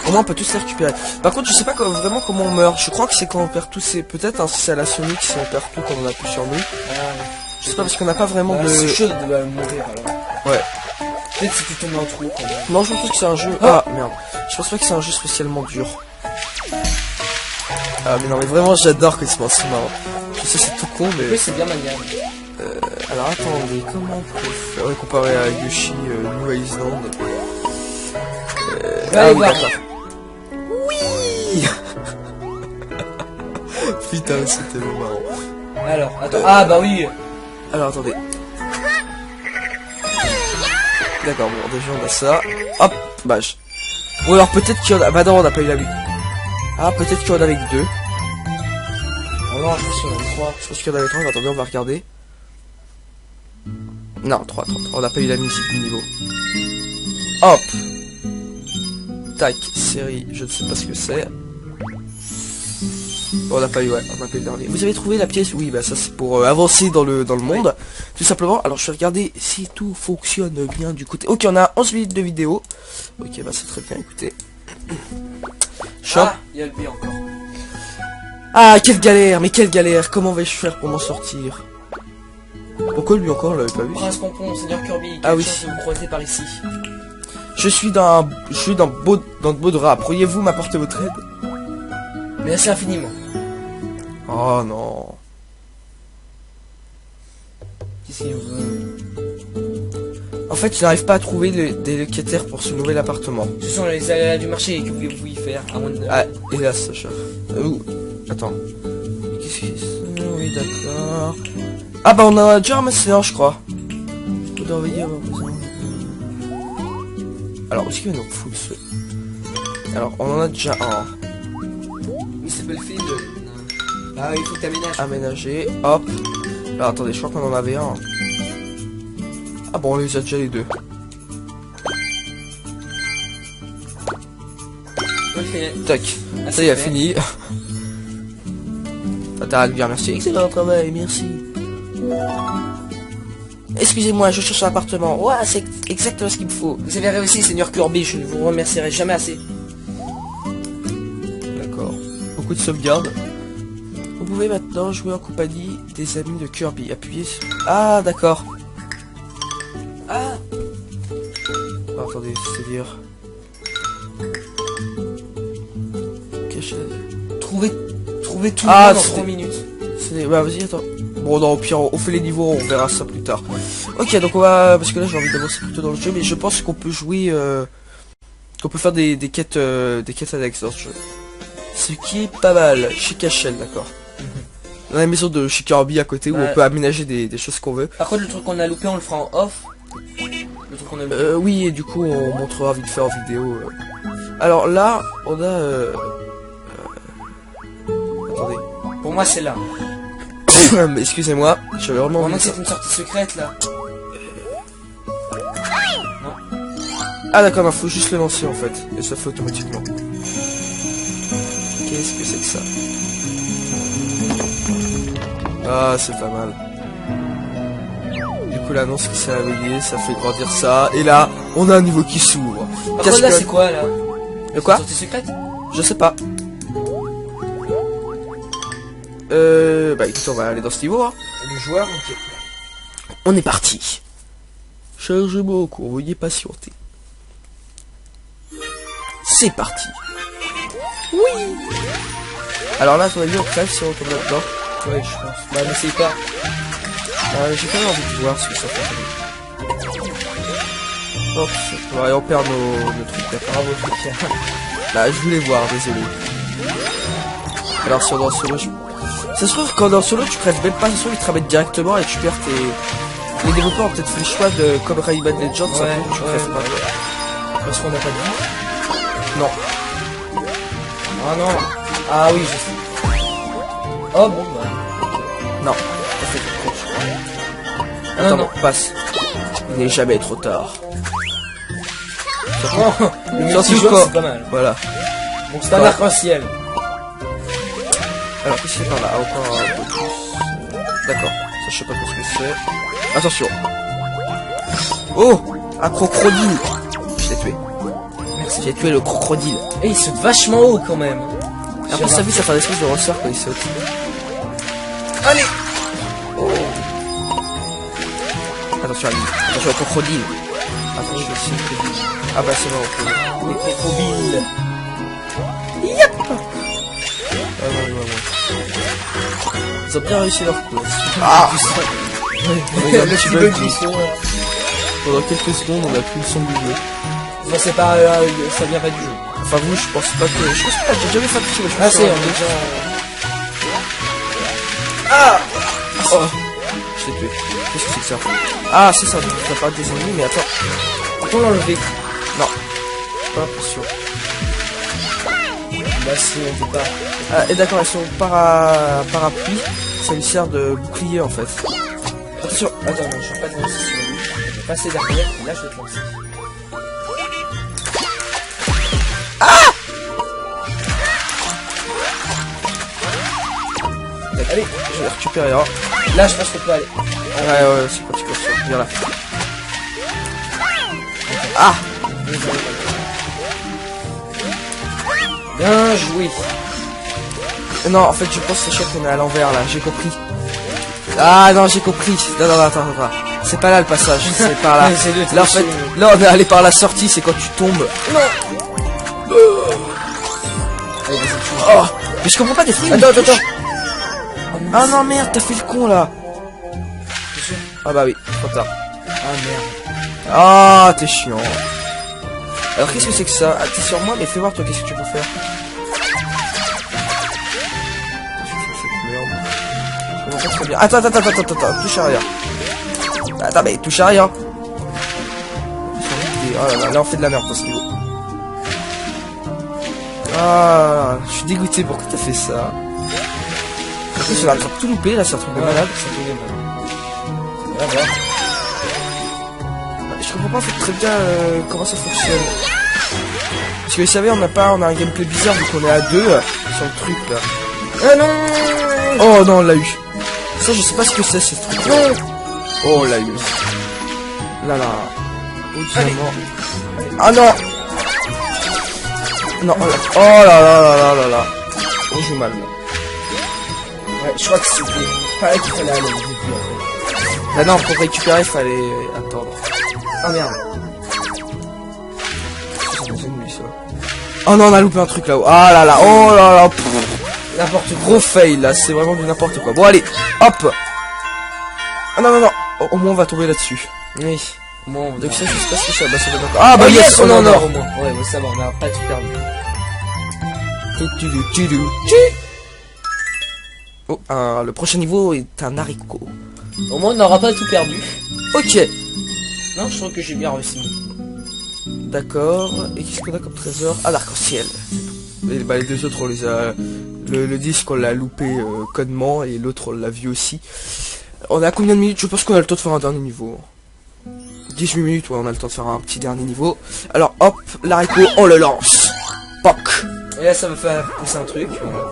Au moins, on peut tous les récupérer. Par contre, je sais pas vraiment comment on meurt. Je crois que c'est quand on perd tous ces... Peut-être, hein, si c'est à la Sonic, si on perd tout quand on appuie sur nous. Je sais pas, parce qu'on n'a pas vraiment de... C'est chaud de mourir, alors. Ouais. Peut-être si tu tombes en trou, quand même. Non, je pense que c'est un jeu... Ah, merde. Je pense pas que c'est un jeu spécialement dur. Ah, mais non, mais vraiment, j'adore que c'est si marrant. Je sais, c'est tout con, mais... Oui, c'est bien maniable. Alors, attendez, comment on peut faire... Ouais, comparé à Yoshi, New Island... Ah oui, d'accord. Oui. Putain, c'était marrant. Alors, attends. Ah, bah oui. Alors, attendez. D'accord, bon, déjà, on a ça. Hop, bâche. Ou alors, peut-être qu'il y en a... Bah non, on n'a pas eu la vie. Ah, peut-être qu'il y en avait que 2. Oh non, je pense qu'il y en avait 3. Je pense qu'il y en avait 3. Attendez, on va regarder. Non, 3. On n'a pas eu la musique du niveau. Hop. Tac, série, je ne sais pas ce que c'est. On n'a pas eu, ouais, on n'a pas eu le dernier. Vous avez trouvé la pièce? Oui, bah ça c'est pour avancer dans le monde, tout simplement. Alors je vais regarder si tout fonctionne bien du côté. Ok, on a 11 minutes de vidéo. Ok, bah c'est très bien, écoutez. Shop. Ah, il y a le B encore. Ah, quelle galère, mais quelle galère. Comment vais-je faire pour m'en sortir? Pourquoi lui encore, on l'avait pas vu? Prince Pompon, Seigneur Kirby, ah oui. Chance de vous croiser par ici. Je suis dans de beaux draps. Pourriez-vous m'apporter votre aide? Merci infiniment. Oh non. Qu'est-ce qu'il veut? En fait, je n'arrive pas à trouver des locataires pour ce nouvel appartement. Ce sont les aléas du marché, que voulez-vous y faire à moins de... Ah, hélas, Sacha. Attends. Qu'est-ce que c'est? Oui, d'accord. Ah bah on en a déjà ramassé un, je crois. Faut surveiller avoir besoin. Alors, est-ce qu'il y a une foule ce... Alors, on en a déjà un. Oui, c'est pas le fil de... Ah, il faut que t'aménages. Aménager, hop. Alors, attendez, je crois qu'on en avait un. Ah bon, on les a déjà les deux. Ok. Tac. Ah, ça y est, fait. fini. T'as à bien, merci. Excellent travail, merci. Excusez-moi, je cherche un appartement. Ouais, c'est exactement ce qu'il me faut. Vous avez réussi, Seigneur Kirby, je ne vous remercierai jamais assez. D'accord. Beaucoup de sauvegarde. Vous pouvez maintenant jouer en compagnie des amis de Kirby. Appuyez sur... Ah, d'accord. Ah. Oh, attendez, c'est-à-dire... Trouver tout Ah, le monde en c'était- 3 minutes. Bah, vas-y, attends. Bon, non, au pire, on fait les niveaux, on verra ça plus tard. Ok, donc on va... Parce que là, j'ai envie d'avancer plutôt dans le jeu, mais je pense qu'on peut jouer... Qu'on peut faire des quêtes annexes dans ce jeu. Ce qui est pas mal. Chez Cachel, d'accord. Dans la maison de chez Kirby à côté, où Ouais. on peut aménager des choses qu'on veut. Par contre, le truc qu'on a loupé, on le fera en off. Le truc qu'on a loupé. Oui, et du coup, on montrera vite fait en vidéo. Alors là, on a... Attendez. Pour moi, c'est là. Mais excusez-moi, j'avais vraiment Vraiment envie que de c'est une sortie secrète, là. Ah d'accord, il faut juste le lancer en fait, et ça fait automatiquement. Qu'est-ce que c'est que ça? Ah, c'est pas mal. Du coup, l'annonce qui s'est réveillée, ça fait grandir ça, et là, on a un niveau qui s'ouvre. Par contre, là, c'est quoi, là? De quoi? Sortie secrète? Je sais pas. Bah écoute, on va aller dans ce niveau, hein. Le joueur, ok. On est parti. Chargez-moi au cours, veuillez patienter. C'est parti. Oui. Alors là, à ton avis, on crève si on tombe là-dedans. Ouais, je pense. Bah, n'essaye pas. J'ai quand même envie de voir ce que ça fait. Hop, ouais, on perd nos trucs d'accord. Bravo, Pierre. Bah, je voulais voir, désolé. Alors si on est en solo, ça se trouve quand on est en solo tu crèves même pas, ça se trouve ils te ramènent directement et tu perds tes... Les développeurs ont peut-être fait le choix de, comme Rayman Legends, ça Ouais, tu crèves pas. Parce qu'on n'a pas dit. Non. Ah non. Ah oui, je sais. Oh bon, bah. Non. Ça fait trop, je crois. Ah, Attends, non. passe. Il n'est jamais trop tard. Oh, le Surtout multijoueur, quand- c'est pas mal. Voilà. Donc c'est un Ouais. arc-en-ciel. Alors, qu'est-ce qu'il y a par là? Ah, encore un peu plus. D'accord. Ça, je sais pas trop ce que c'est. Attention. Oh! Un crocodile! Je l'ai tué. Merci. J'ai tué le crocodile. Et il saute vachement haut quand même. Après, ça fait, ça fait un espèce de ressort quand il saute. Allez! Oh! Attention à lui. Attention au crocodile. Attention aussi au crocodile. Ah bah, c'est bon, ok. Les crocodiles. Ah non, non, non. Ils ont bien réussi leur coup. Ah! Le petit bug du son. Pendant quelques secondes, on a plus le son du jeu. Enfin, c'est pas, ça vient pas du jeu. Enfin, vous, je pense pas que... Je pense pas, j'ai jamais fait attention, mais je pense Ah, que... c'est, on est déjà... Ah! Oh! Je l'ai tué. Qu'est-ce que c'est que ça? Ah, c'est ça, t'as pas des ennemis, mais attends. Faut l'enlever. Non. Pas l'impression. Bah si, on peut pas. Ah, et d'accord, elles sont parapluie. Ça lui sert de bouclier, en fait. Attention. Attends, non, je vais pas te lancer sur lui. Je vais passer derrière, et là je vais te lancer. Allez, Je vais récupérer un. là je pense qu'on peut aller. Ouais, c'est quand tu cours sur. Viens là. Ah! Bien joué. Non, en fait, je pense que c'est qu'on est à l'envers, là. J'ai compris. Ah, non, j'ai compris. Non, non, attends. C'est pas là le passage. C'est par là. Ouais, c'est de Là, en fait, tricher. là, on est allé par la sortie. C'est quand tu tombes. Allez, vas-y, tu Oh! Mais je comprends pas des trucs. Attends. Ah non, merde, t'as fait le con, là. Ah bah oui, trop tard. Ah merde. Ah, t'es chiant. Alors, qu'est-ce que c'est que ça? Ah, t'es sur moi, mais fais voir, toi, qu'est-ce que tu peux faire. Je comprends pas très bien. Attends, touche à rien. Attends, mais touche à rien. Oh là là, là, on fait de la merde dans ce niveau. Ah, je suis dégoûté, pourquoi t'as fait ça? En plus, on a tout loupé, là, c'est un truc de malade. Ça tourne mal. On va voir. Je comprends pas en fait très bien comment ça fonctionne. Parce que vous savez, on a un gameplay bizarre vu qu'on est à deux sur le truc là. Ah non! Oh non, on l'a eu. Ça, je sais pas ce que c'est ce truc. Non! Oh, on l'a eu. Là là. Oh, diamant. Ah non! Non, oh là là. Oh, je joue mal. Ouais, je crois que c'était pas là qu'il fallait aller au début en fait. Là non, pour récupérer, il fallait attendre. Ah merde. Oh non, on a loupé un truc là-haut. Ah là là, oh là là. N'importe quoi. Gros fail là, c'est vraiment du n'importe quoi. Bon allez, hop. Ah non. Oh, au moins on va tomber là-dessus. Oui. Bon, Donc ça, je sais pas ce que c'est. Bah ça va d'accord. Ah bah oh, yes, on est en or. au moins. Ouais, ça va, on a pas tout perdu. Oh, le prochain niveau est un haricot. Au moins, on n'aura pas tout perdu. Ok, Non, je trouve que j'ai bien réussi. d'accord. Et qu'est-ce qu'on a comme trésor? Ah, l'arc-en-ciel. Et bah, les deux autres, on les a... Le disque, on l'a loupé connement, et l'autre, on l'a vu aussi. On a combien de minutes? Je pense qu'on a le temps de faire un dernier niveau. 18 minutes, ouais, on a le temps de faire un petit dernier niveau. Alors, hop, l'haricot, on le lance. Poc. Et là, ça va faire pousser un truc. Voilà.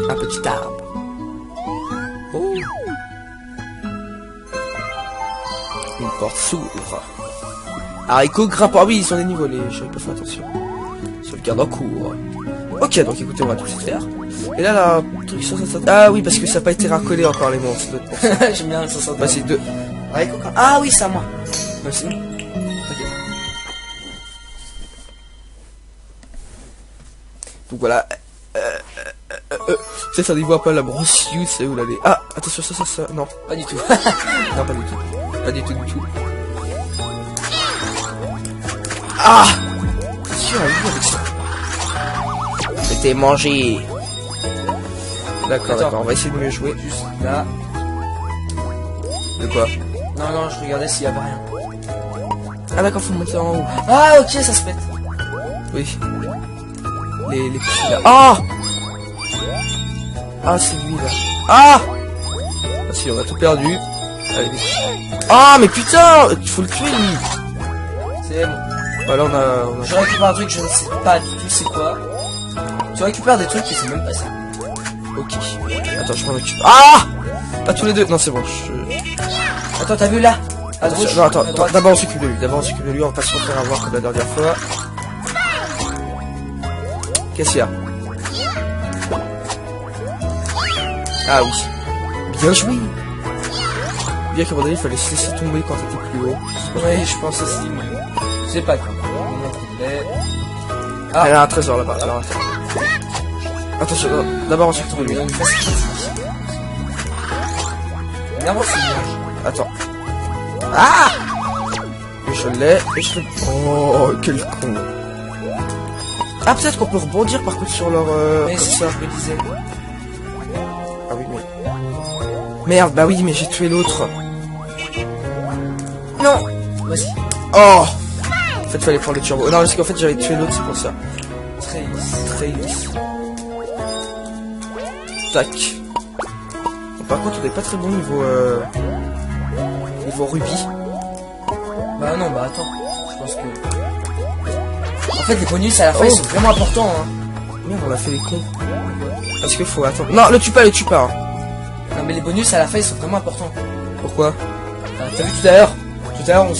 Un petit arbre. Oh. Une porte s'ouvre. Haricot grimpant. Ah oui, ils sont des niveaux, j'avais pas fait attention. Sauvegarde en cours. Ok, donc écoutez, on va tout de suite faire. Et là, là, truc sur ça. Ah oui, parce que ça n'a pas été racolé encore les monstres. Pour ça. J'aime bien ça. Bah, c'est deux. Ah oui, c'est à moi. Merci. Donc voilà. C'est ça, il voit pas la brosse you, c'est où là les... Ah, attention, ça. Non, Pas du tout. non, pas du tout. Pas du tout. Ah! C'est sûr, elle joue avec ça. t'ai mangé. D'accord, Attends. d'accord, on va essayer de mieux jouer. Juste là. De quoi? Non, non, je regardais s'il y avait rien. Ah d'accord, faut monter en haut. Ah, ok, ça se pète. Oui. Les petits là. Ah! Ah, c'est lui là. Ah! Ah si, on a tout perdu. Allez, vite. Ah, mais putain! Il faut le tuer lui. C'est bon. Voilà, on a... Je récupère un truc, je ne sais pas du tout c'est quoi. Tu récupères des trucs qui c'est même pas ça. Ok. Attends, je m'en occupe. Ah! Ah, tous les deux. Non, c'est bon. Attends, t'as vu là? À droite. Non, attends, à droite. d'abord on s'occupe de lui. D'abord on s'occupe de lui, on va pas se refaire avoir comme la dernière fois. Qu'est-ce qu'il y a? Ah oui. Bien joué. Bien qu'à un moment donné, il fallait se laisser tomber quand t'étais plus haut. Oui, je pense aussi, mais c'est pas grave. Ah, il y a un trésor là-bas. Alors attends. Attention, d'abord on s'occupe de lui. Attends. Ah! Et je l'ai, et je le... Oh, quel con. Ah, peut-être qu'on peut rebondir par contre sur leur... Mais comme si, ça. je me disais. Ah oui, mais... Merde, bah oui, mais j'ai tué l'autre. Non! Vas-y. Oh! En fait, fallait prendre le turbo. Non, parce qu'en fait, j'avais tué l'autre, c'est pour ça. Très lisse. Très lisse. Tac. Bon, par contre, on est pas très bon niveau... Niveau rubis. Bah non, bah attends. Je pense que... En fait, les bonus à la fin, ils sont vraiment importants, hein. Merde, on a fait les cons. Parce qu'il faut attendre... Non, le tue pas, hein. Non, mais les bonus à la fin, ils sont vraiment importants. Pourquoi? Enfin, t'as vu tout à l'heure? Tout à l'heure, on